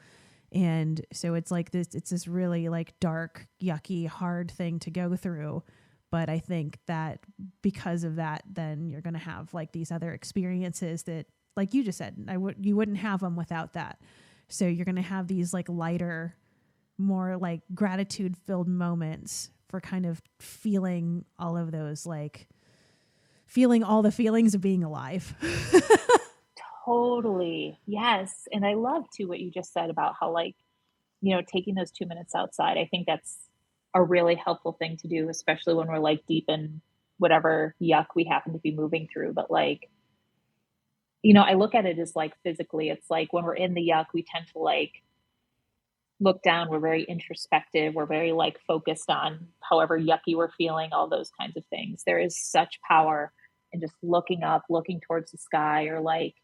And so it's like it's this really like dark, yucky, hard thing to go through. But I think that because of that, then you're going to have like these other experiences that, like you just said, you wouldn't have them without that. So you're going to have these like lighter, more like gratitude filled moments for kind of feeling all of those, like feeling all the feelings of being alive. Totally. Yes. And I love too what you just said about how, like, taking those 2 minutes outside. I think that's a really helpful thing to do, especially when we're like deep in whatever yuck we happen to be moving through. But like, I look at it as like physically, it's like when we're in the yuck, we tend to like look down. We're very introspective. We're very like focused on however yucky we're feeling, all those kinds of things. There is such power in just looking up, looking towards the sky, or like,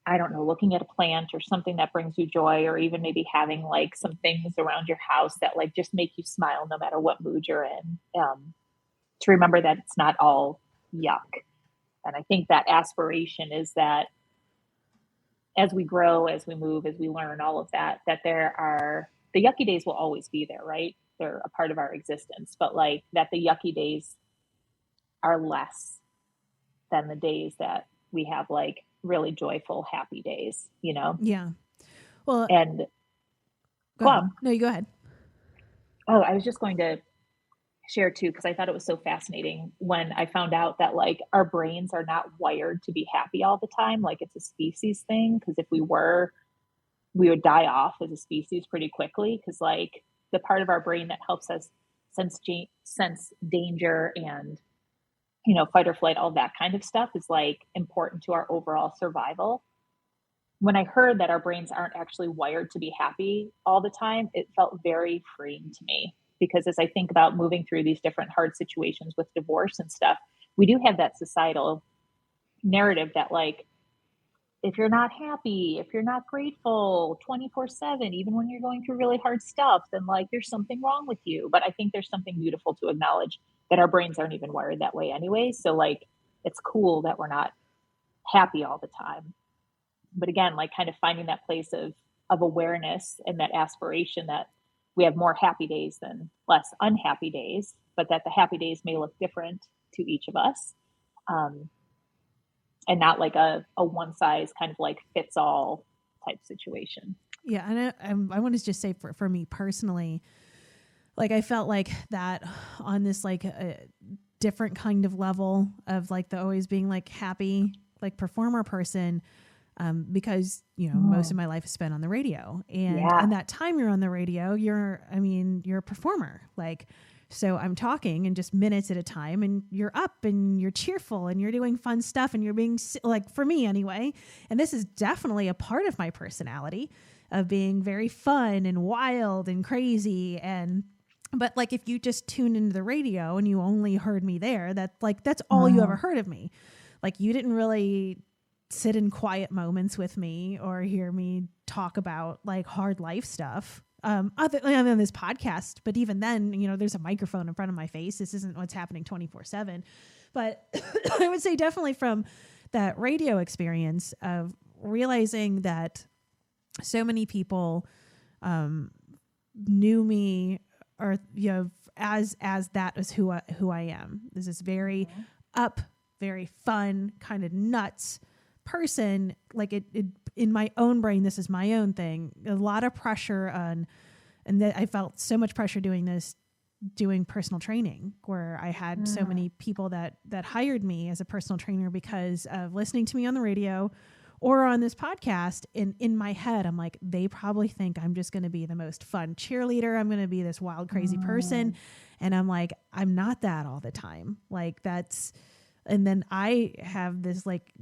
I don't know, looking at a plant or something that brings you joy, or even maybe having like some things around your house that like just make you smile no matter what mood you're in. To remember that it's not all yuck. And I think that aspiration is that as we grow, as we move, as we learn all of that, that the yucky days will always be there, right? They're a part of our existence, but like that the yucky days are less than the days that we have like really joyful, happy days, Yeah. Well, and go ahead. No, you go ahead. Oh, I was just going to share too, because I thought it was so fascinating when I found out that like our brains are not wired to be happy all the time. Like it's a species thing. Because if we were, we would die off as a species pretty quickly. Because like the part of our brain that helps us sense danger and fight or flight, all that kind of stuff is like important to our overall survival. When I heard that our brains aren't actually wired to be happy all the time, it felt very freeing to me. Because as I think about moving through these different hard situations with divorce and stuff, we do have that societal narrative that like, if you're not happy, if you're not grateful 24/7, even when you're going through really hard stuff, then like there's something wrong with you. But I think there's something beautiful to acknowledge that our brains aren't even wired that way anyway. So like, it's cool that we're not happy all the time. But again, like kind of finding that place of awareness and that aspiration that we have more happy days than less unhappy days, but that the happy days may look different to each of us. And not like a one size kind of like fits all type situation. Yeah. And I want to just say for me personally, like I felt like that on this like a different kind of level of like the always being like happy, like performer person, because most of my life is spent on the radio, and that time you're on the radio, you're a performer. Like, so I'm talking in just minutes at a time, and you're up and you're cheerful and you're doing fun stuff and you're being like, for me anyway. And this is definitely a part of my personality of being very fun and wild and crazy. But like, if you just tune into the radio and you only heard me there, that's all you ever heard of me. Like, you didn't really sit in quiet moments with me or hear me talk about like hard life stuff. Other than this podcast, but even then, there's a microphone in front of my face. This isn't what's happening 24/7. But I would say definitely from that radio experience of realizing that so many people knew me, or as that is who I am. This is very up, very fun, kind of nuts person. Like it in my own brain, this is my own thing. A lot of pressure and that I felt so much pressure doing personal training, where I had so many people that hired me as a personal trainer because of listening to me on the radio or on this podcast. And in my head, I'm like, they probably think I'm just going to be the most fun cheerleader. I'm going to be this wild, crazy person. And I'm like, I'm not that all the time. Like and then I have this like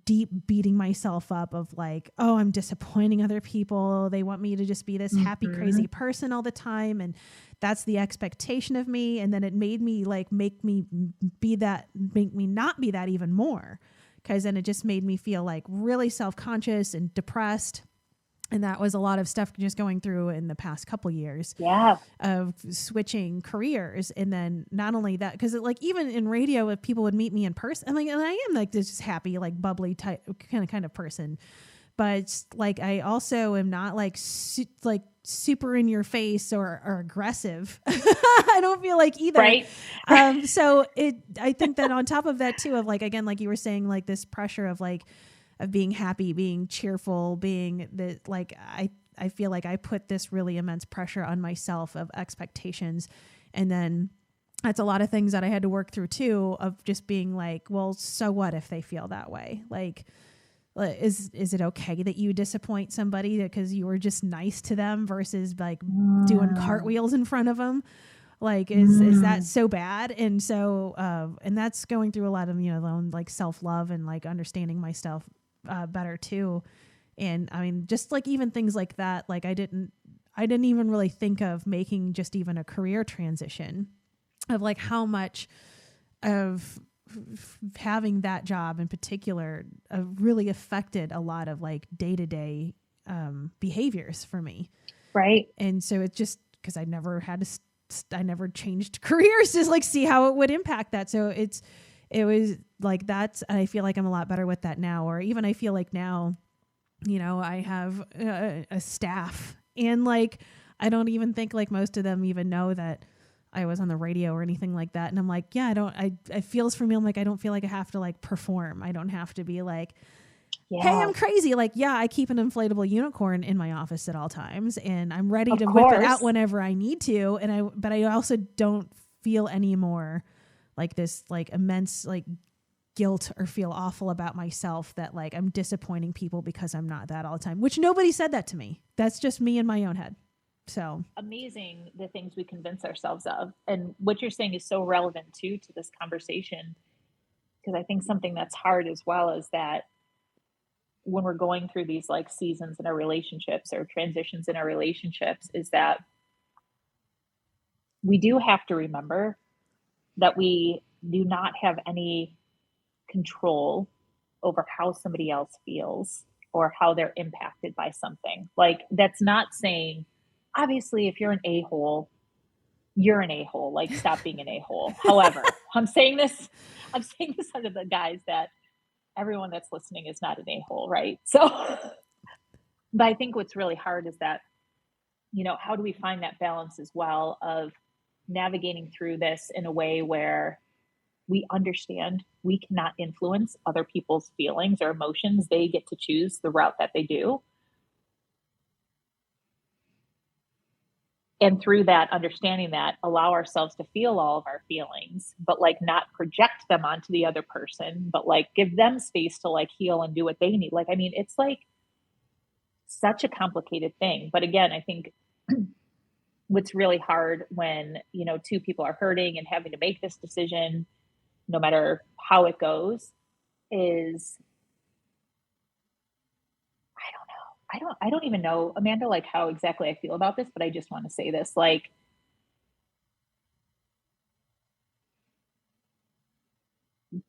deep beating myself up of like, oh, I'm disappointing other people. They want me to just be this happy, crazy person all the time. And that's the expectation of me. And then it made me like, make me not be that even more. Cause then it just made me feel like really self-conscious and depressed. And that was a lot of stuff just going through in the past couple years of switching careers. And then not only that, because like even in radio, if people would meet me in person, and I am like this happy, like bubbly type kind of person. but like, I also am not like, like super in your face or aggressive. I don't feel like either. Right. So I think that on top of that too, of like, again, like you were saying, like this pressure of like, of being happy, being cheerful, being the, like, I feel like I put this really immense pressure on myself of expectations. And then that's a lot of things that I had to work through too, of just being like, well, so what if they feel that way? Like, is it okay that you disappoint somebody because you were just nice to them versus like doing cartwheels in front of them? Like, is that so bad? And so, and that's going through a lot of, own like self-love and like understanding myself better too. And I mean, just like even things like that, like I didn't even really think of making just even a career transition of like how much of having that job in particular really affected a lot of like day-to-day behaviors for me. Right. And so it's just because I never changed careers to like see how it would impact that. So it was like that's, I feel like I'm a lot better with that now. Or even I feel like now, I have a staff and like, I don't even think like most of them even know that I was on the radio or anything like that. And I'm like, yeah, it feels for me. I'm like, I don't feel like I have to like perform. I don't have to be like, hey, I'm crazy. Like, yeah, I keep an inflatable unicorn in my office at all times and I'm ready to whip it out whenever I need to. But I also don't feel anymore like this, like immense, like guilt or feel awful about myself that like I'm disappointing people because I'm not that all the time, which nobody said that to me. That's just me in my own head. So amazing the things we convince ourselves of. And what you're saying is so relevant too to this conversation, because I think something that's hard as well is that when we're going through these like seasons in our relationships or transitions in our relationships is that we do have to remember that we do not have any control over how somebody else feels or how they're impacted by something. Like that's not saying, obviously, if you're an a-hole, you're an a-hole. Like, stop being an a-hole. However, I'm saying this under the guise that everyone that's listening is not an a-hole, right? So, but I think what's really hard is that, how do we find that balance as well of navigating through this in a way where we understand we cannot influence other people's feelings or emotions. They get to choose the route that they do. And through that, understanding that, allow ourselves to feel all of our feelings, but like not project them onto the other person, but like give them space to like heal and do what they need. Like, I mean, it's like such a complicated thing. But again, I think what's really hard when, two people are hurting and having to make this decision, no matter how it goes, is I don't even know, Amanda, like how exactly I feel about this, but I just want to say this, like,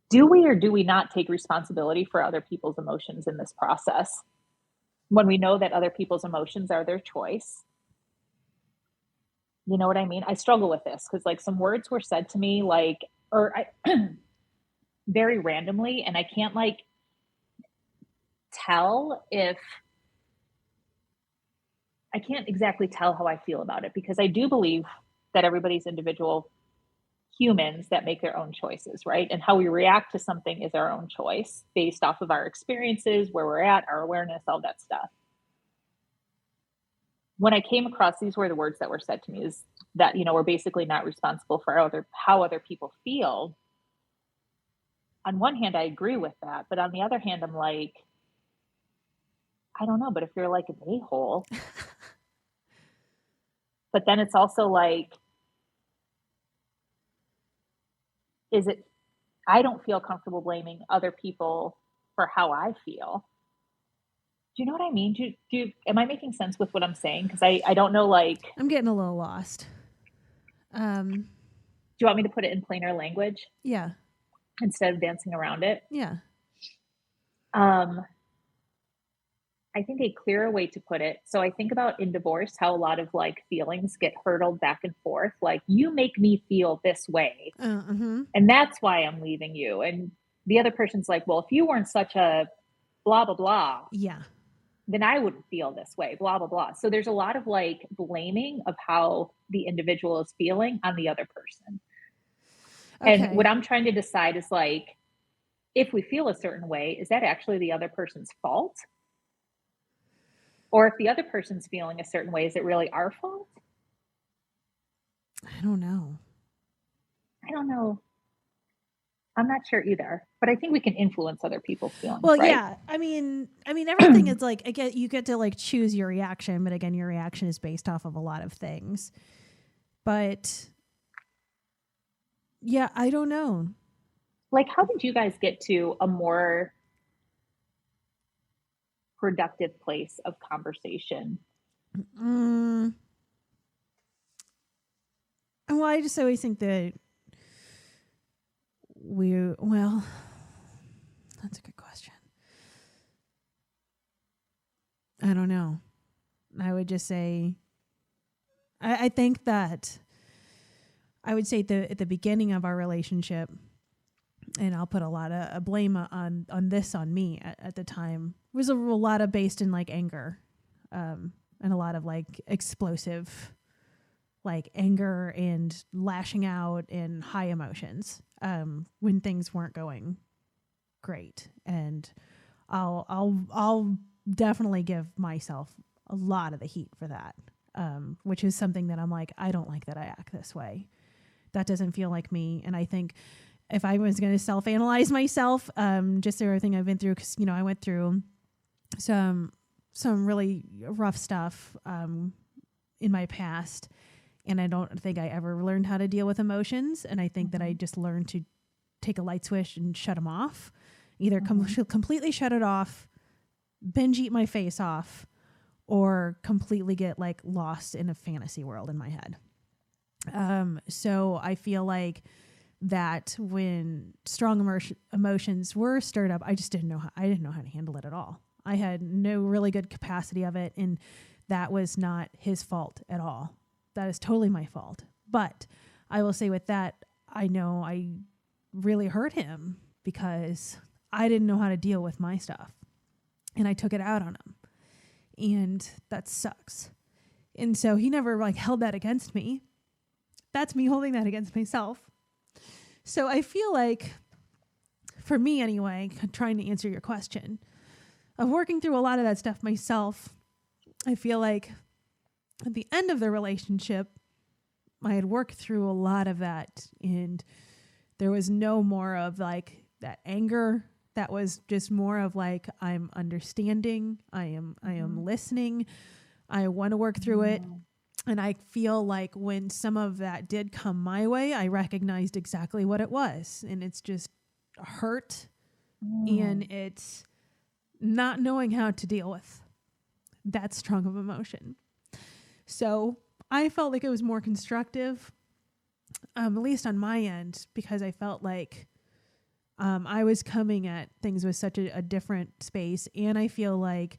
do we or do we not take responsibility for other people's emotions in this process? When we know that other people's emotions are their choice. You know what I mean? I struggle with this because like some words were said to me, like, very randomly, and I can't like I can't exactly tell how I feel about it, because I do believe that everybody's individual humans that make their own choices, right? And how we react to something is our own choice based off of our experiences, where we're at, our awareness, all that stuff. When I came across, these were the words that were said to me, is that, we're basically not responsible for how other people feel. On one hand, I agree with that. But on the other hand, I'm like, I don't know, but if you're like an a-hole, but then it's also like, I don't feel comfortable blaming other people for how I feel. Do you know what I mean? Am I making sense with what I'm saying? Because I don't know, like, I'm getting a little lost. Do you want me to put it in plainer language? Yeah. Instead of dancing around it? Yeah. I think a clearer way to put it. So I think about in divorce, how a lot of like feelings get hurtled back and forth. Like, you make me feel this way. And that's why I'm leaving you. And the other person's like, well, if you weren't such a blah, blah, blah. Yeah. then I wouldn't feel this way, blah, blah, blah. So there's a lot of like blaming of how the individual is feeling on the other person. Okay. And what I'm trying to decide is like, if we feel a certain way, is that actually the other person's fault? Or if the other person's feeling a certain way, is it really our fault? I don't know. I don't know. I'm not sure either, but I think we can influence other people's feelings. Well, right? yeah. I mean, everything is like, again, you get to like choose your reaction, but again, your reaction is based off of a lot of things. But yeah, I don't know. Like, how did you guys get to a more productive place of conversation? Well, I just always think that well, that's a good question. I don't know. I would just say, I think that I would say at the beginning of our relationship, and I'll put a lot of blame on me at the time, was a lot of based in like anger, and a lot of like explosive, like anger and lashing out and high emotions, when things weren't going great. And I'll definitely give myself a lot of the heat for that, which is something that I'm like, I don't like that I act this way. That doesn't feel like me. And I think if I was going to self-analyze myself, just everything I've been through, because, you know, I went through some really rough stuff in my past, and I don't think I ever learned how to deal with emotions. And I think that I just learned to take a light switch and shut them off, either completely shut it off, binge eat my face off, or completely get like lost in a fantasy world in my head. So I feel like that when strong emotions were stirred up, I didn't know how to handle it at all. I had no really good capacity of it. And that was not his fault at all. That is totally my fault. But I will say with that, I know I really hurt him because I didn't know how to deal with my stuff, and I took it out on him, and that sucks. And so he never like held that against me. That's me holding that against myself. So I feel like, for me anyway, trying to answer your question, of working through a lot of that stuff myself, I feel like at the end of the relationship, I had worked through a lot of that, and there was no more of like that anger. That was just more of like, I'm understanding, I am listening, I want to work through it. And I feel like when some of that did come my way, I recognized exactly what it was. And it's just hurt, and it's not knowing how to deal with that strong of emotion. So I felt like it was more constructive, at least on my end, because I felt like I was coming at things with such a different space. And I feel like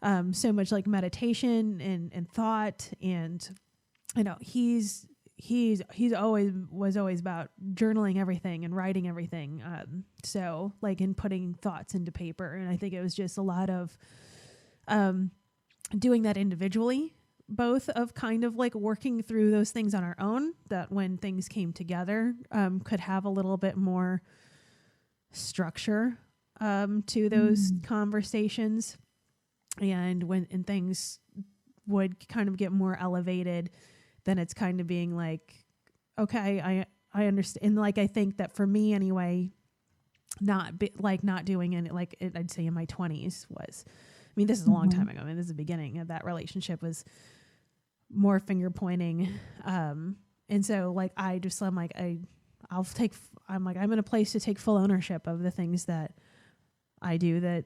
so much like meditation and thought, and you know, he's always about journaling everything and writing everything. So like in putting thoughts into paper. And I think it was just a lot of doing that individually, both of kind of like working through those things on our own, that when things came together, could have a little bit more structure to those conversations. And when things would kind of get more elevated, then it's kind of being like, okay, I understand. And like, I think that for me anyway, not doing it like I'd say in my 20s was, I mean, this is a long time ago. I mean, this is the beginning of that relationship, was more finger pointing. And so like, I'm in a place to take full ownership of the things that I do that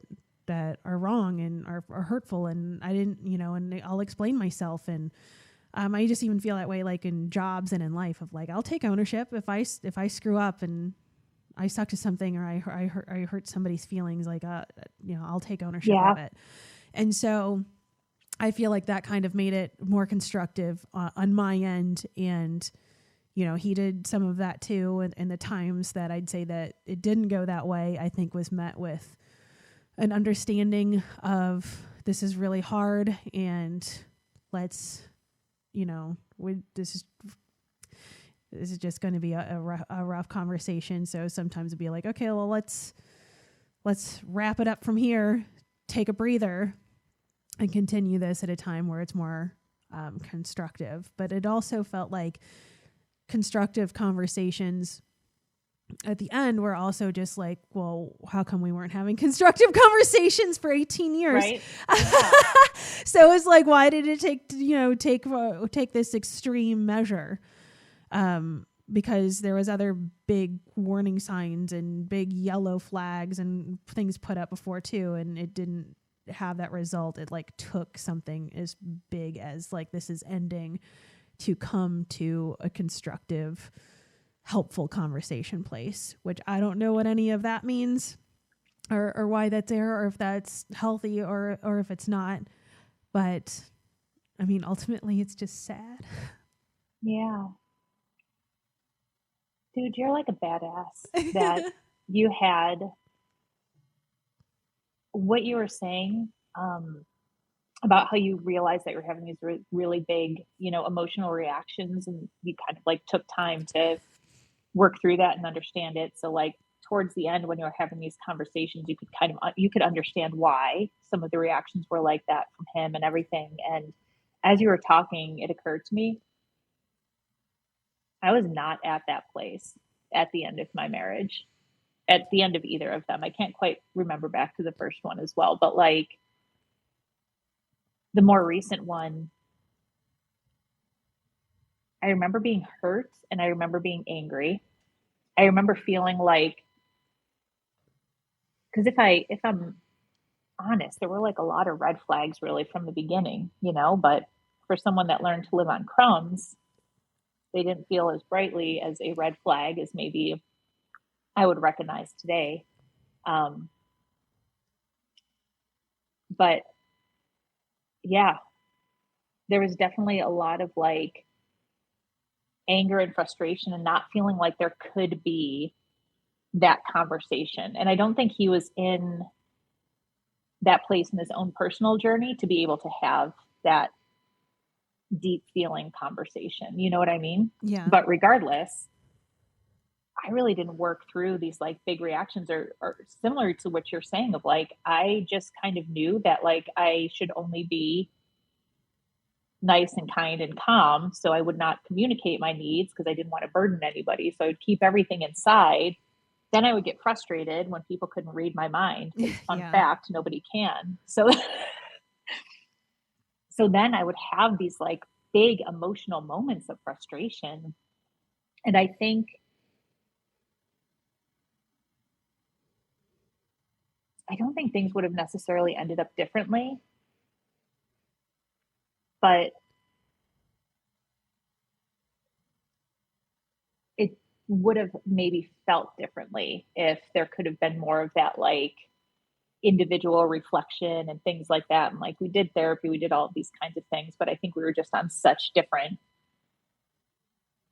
are wrong and are hurtful. And I didn't, and I'll explain myself. And I just even feel that way, like in jobs and in life, of like, I'll take ownership if I screw up and I suck to something, or I hurt somebody's feelings, like, I'll take ownership of it. And so I feel like that kind of made it more constructive on my end. And, he did some of that too. And the times that I'd say that it didn't go that way, I think was met with an understanding of this is really hard, and let's, this is just going to be a rough conversation. So sometimes it'd be like, okay, well, let's wrap it up from here, take a breather, and continue this at a time where it's more constructive. But it also felt like constructive conversations at the end were also just like, well, how come we weren't having constructive conversations for 18 years? Right. Yeah. So it's like, why did it take this extreme measure? Because there was other big warning signs and big yellow flags and things put up before too, and it didn't have that result. It like took something as big as like, this is ending, to come to a constructive, helpful conversation place, which I don't know what any of that means or why that's there, or if that's healthy or if it's not. But I mean, ultimately it's just sad. Yeah. Dude, you're like a badass that you had what you were saying about how you realized that you're having these really big, emotional reactions, and you kind of like took time to work through that and understand it. So like towards the end, when you were having these conversations, you could understand why some of the reactions were like that from him and everything. And as you were talking, it occurred to me, I was not at that place at the end of my marriage, at the end of either of them. I can't quite remember back to the first one as well, but like the more recent one, I remember being hurt and I remember being angry. I remember feeling like, because if I'm honest, there were like a lot of red flags really from the beginning, but for someone that learned to live on crumbs, they didn't feel as brightly as a red flag as maybe I would recognize today. But yeah, there was definitely a lot of like anger and frustration and not feeling like there could be that conversation. And I don't think he was in that place in his own personal journey to be able to have that deep feeling conversation. You know what I mean? Yeah. But regardless, I really didn't work through these like big reactions or similar to what you're saying of like, I just kind of knew that like I should only be nice and kind and calm. So I would not communicate my needs because I didn't want to burden anybody. So I would keep everything inside. Then I would get frustrated when people couldn't read my mind. Fun fact, nobody can. So then I would have these like big emotional moments of frustration. And I don't think things would have necessarily ended up differently, but it would have maybe felt differently if there could have been more of that like individual reflection and things like that. And like we did therapy, we did all of these kinds of things, but I think we were just on such different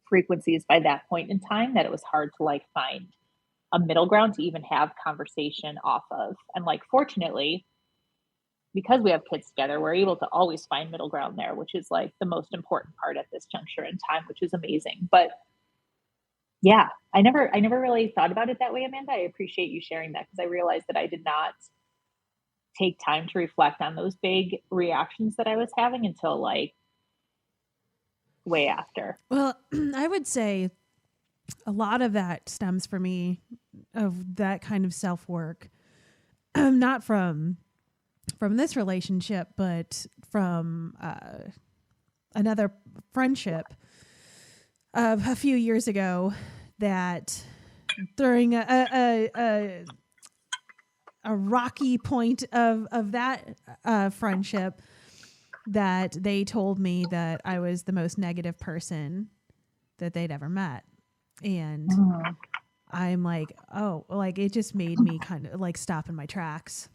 frequencies by that point in time that it was hard to like find a middle ground to even have conversation off of. And like, fortunately, because we have kids together, we're able to always find middle ground there, which is like the most important part at this juncture in time, which is amazing. But yeah, I never really thought about it that way, Amanda. I appreciate you sharing that because I realized that I did not take time to reflect on those big reactions that I was having until like way after. Well, I would say a lot of that stems for me of that kind of self-work, not from this relationship, but from another friendship of a few years ago that during a rocky point of that friendship that they told me that I was the most negative person that they'd ever met. And I'm like, oh, like it just made me kind of like stop in my tracks.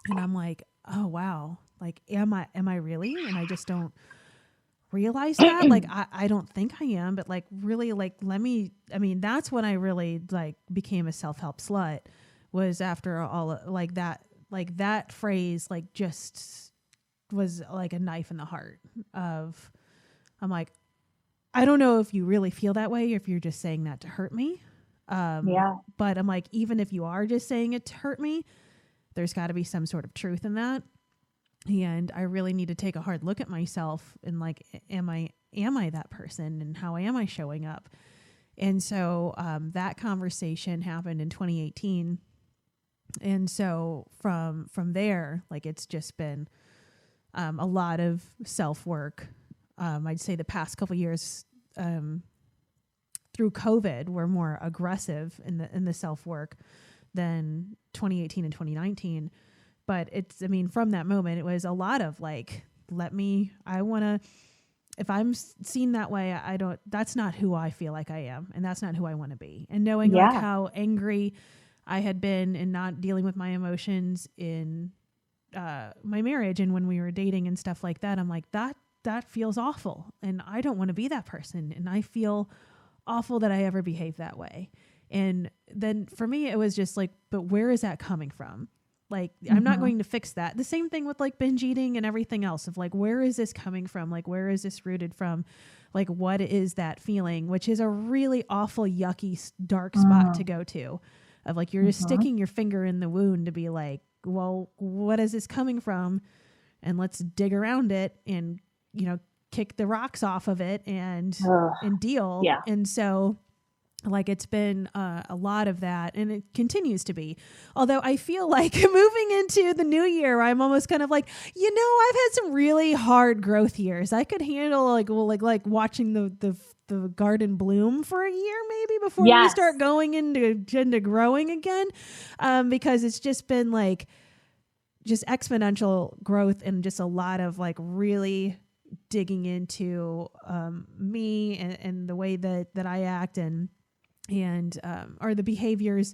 And I'm like, oh, wow. Like, am I really? And I just don't realize that. Like, I don't think I am, but like, really, like, that's when I really like became a self-help slut, was after all like that like that phrase, like just was like a knife in the heart of, I'm like, I don't know if you really feel that way, or if you're just saying that to hurt me. But I'm like, even if you are just saying it to hurt me, there's got to be some sort of truth in that. And I really need to take a hard look at myself and like, am I that person, and how am I showing up? And so that conversation happened in 2018. And so from there, like it's just been a lot of self-work. I'd say the past couple years through COVID were more aggressive in the self-work than 2018 and 2019. But it's, I mean, from that moment, it was a lot of like, if I'm seen that way, that's not who I feel like I am. And that's not who I want to be. And knowing like how angry I had been and not dealing with my emotions in my marriage and when we were dating and stuff like that, I'm like, that feels awful. And I don't want to be that person. And I feel awful that I ever behaved that way. And then for me, it was just like, but where is that coming from? Like, I'm not going to fix that. The same thing with like binge eating and everything else of like, where is this coming from? Like, where is this rooted from? Like, what is that feeling? Which is a really awful, yucky, dark spot to go to, of like, you're just sticking your finger in the wound to be like, well, what is this coming from? And let's dig around it and, you know, kick the rocks off of it and deal. Yeah. And so like it's been a lot of that, and it continues to be. Although I feel like moving into the new year, I'm almost kind of like, you know, I've had some really hard growth years. I could handle like watching the garden bloom for a year maybe before we start going into growing again, because it's just been like just exponential growth and just a lot of like really digging into me and the way that I act and or the behaviors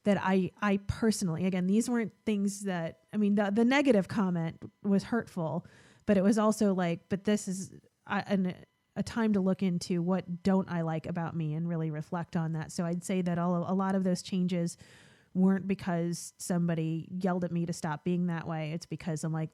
that I personally, again, these weren't things that, I mean, the negative comment was hurtful, but it was also like, but this is a time to look into what don't I like about me and really reflect on that. So I'd say that a lot of those changes weren't because somebody yelled at me to stop being that way. It's because I'm like,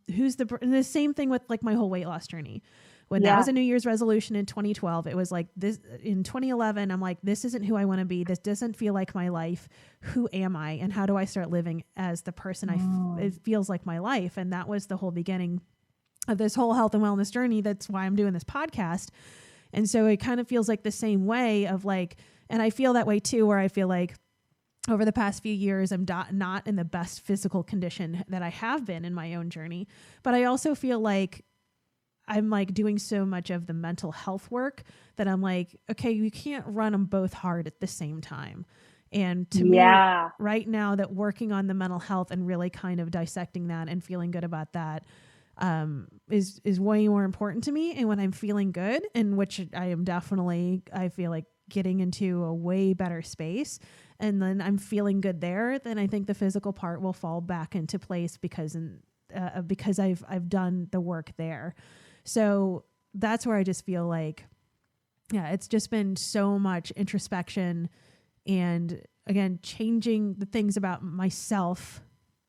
and the same thing with like my whole weight loss journey. When that was a New Year's resolution in 2012, it was like this. In 2011, I'm like, this isn't who I want to be. This doesn't feel like my life. Who am I? And how do I start living as the person it feels like my life? And that was the whole beginning of this whole health and wellness journey. That's why I'm doing this podcast. And so it kind of feels like the same way of like, and I feel that way too, where I feel like over the past few years, I'm not in the best physical condition that I have been in my own journey. But I also feel like I'm like doing so much of the mental health work that I'm like, okay, you can't run them both hard at the same time. And to me right now, that working on the mental health and really kind of dissecting that and feeling good about that is way more important to me. And when I'm feeling good, in which I am definitely, I feel like getting into a way better space, and then I'm feeling good there, then I think the physical part will fall back into place because I've done the work there. So that's where I just feel like, it's just been so much introspection and again, changing the things about myself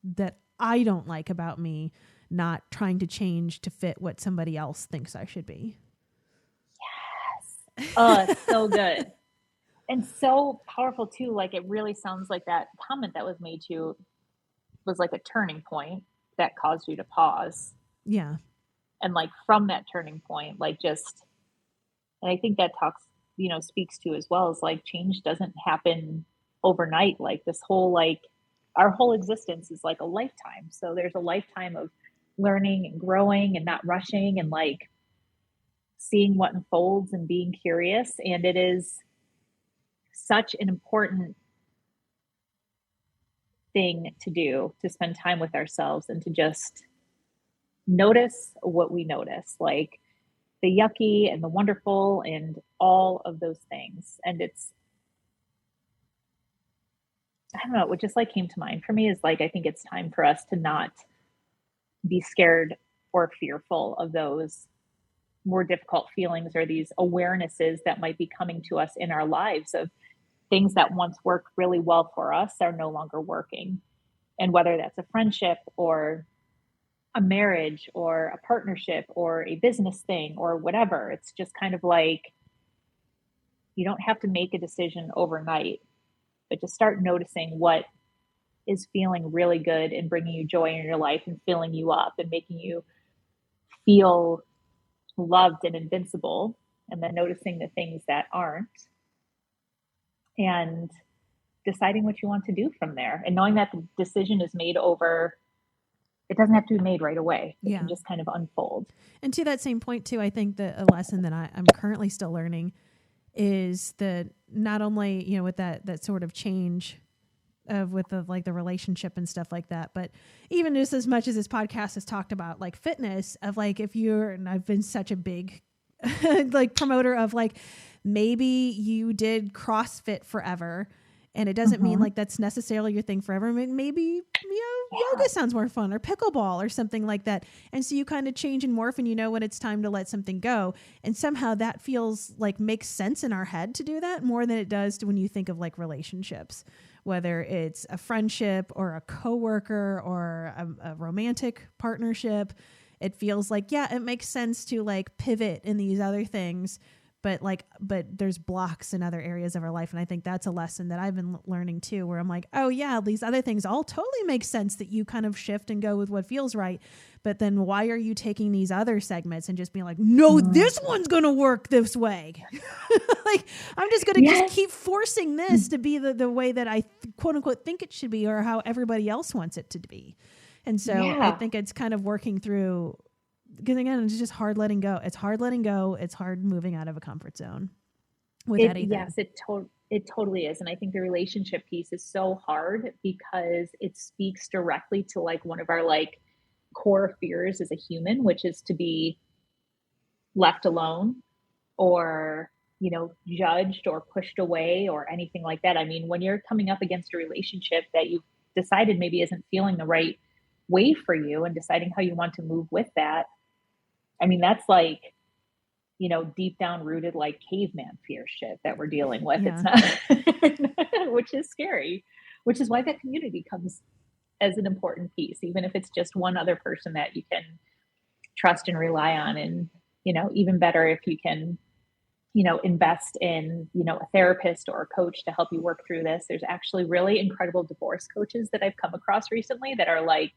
that I don't like about me, not trying to change to fit what somebody else thinks I should be. Yes. Oh, it's so good. And so powerful too. Like, it really sounds like that comment that was made to you was like a turning point that caused you to pause. Yeah. And like from that turning point, like just, and I think that speaks to as well as like change doesn't happen overnight. Like this whole, like our whole existence is like a lifetime. So there's a lifetime of learning and growing and not rushing and like seeing what unfolds and being curious. And it is such an important thing to do, to spend time with ourselves and to just notice what we notice, like the yucky and the wonderful and all of those things. And it's, I don't know, what just like came to mind for me is like, I think it's time for us to not be scared or fearful of those more difficult feelings or these awarenesses that might be coming to us in our lives of things that once worked really well for us are no longer working. And whether that's a friendship or a marriage or a partnership or a business thing or whatever, it's just kind of like, you don't have to make a decision overnight, but just start noticing what is feeling really good and bringing you joy in your life and filling you up and making you feel loved and invincible. And then noticing the things that aren't, and deciding what you want to do from there, and knowing that the decision is made over, it doesn't have to be made right away. It can just kind of unfold. And to that same point too, I think that a lesson that I'm currently still learning is that not only, you know, with that sort of change of with the like the relationship and stuff like that, but even just as much as this podcast has talked about like fitness, of like, if you're, and I've been such a big like promoter of like, maybe you did CrossFit forever and it doesn't mean like that's necessarily your thing forever. I mean, maybe, you know, yoga sounds more fun, or pickleball or something like that. And so you kind of change and morph, and you know when it's time to let something go. And somehow that feels like makes sense in our head to do that more than it does to when you think of like relationships, whether it's a friendship or a coworker or a romantic partnership. It feels like, yeah, it makes sense to like pivot in these other things, but there's blocks in other areas of our life. And I think that's a lesson that I've been learning too, where I'm like, oh yeah, these other things all totally make sense that you kind of shift and go with what feels right. But then why are you taking these other segments and just being like, no, this one's going to work this way. Like, I'm just going to just keep forcing this to be the way that I quote unquote think it should be, or how everybody else wants it to be. And so I think it's kind of working through, because again, it's just hard letting go. It's hard letting go. It's hard moving out of a comfort zone with anything. Yes, it totally is. And I think the relationship piece is so hard because it speaks directly to like one of our like core fears as a human, which is to be left alone or, you know, judged or pushed away or anything like that. I mean, when you're coming up against a relationship that you've decided maybe isn't feeling the right way for you and deciding how you want to move with that, I mean, that's like, you know, deep down rooted, like caveman fear shit that we're dealing with. It's not, which is scary, which is why that community comes as an important piece, even if it's just one other person that you can trust and rely on. And, you know, even better if you can, you know, invest in, you know, a therapist or a coach to help you work through this. There's actually really incredible divorce coaches that I've come across recently that are like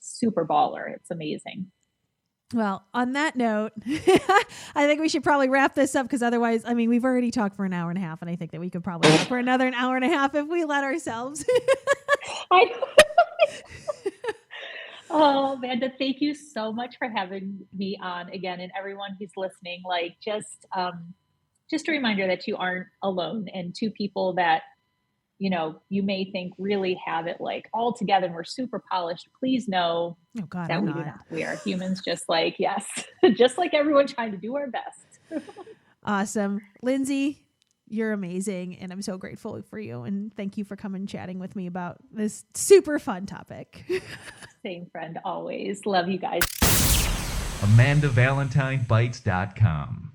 super baller. It's amazing. Well, on that note, I think we should probably wrap this up, because otherwise, I mean, we've already talked for an hour and a half, and I think that we could probably talk for another an hour and a half if we let ourselves. Oh, Amanda, thank you so much for having me on again. And everyone who's listening, like just a reminder that you aren't alone, and two people that, you know, you may think really have it like all together and we're super polished. Please know that we do not. We are humans just like, just like everyone, trying to do our best. Awesome. Lindsey, you're amazing. And I'm so grateful for you. And thank you for coming chatting with me about this super fun topic. Same, friend, always. Love you guys. AmandaValentineBites.com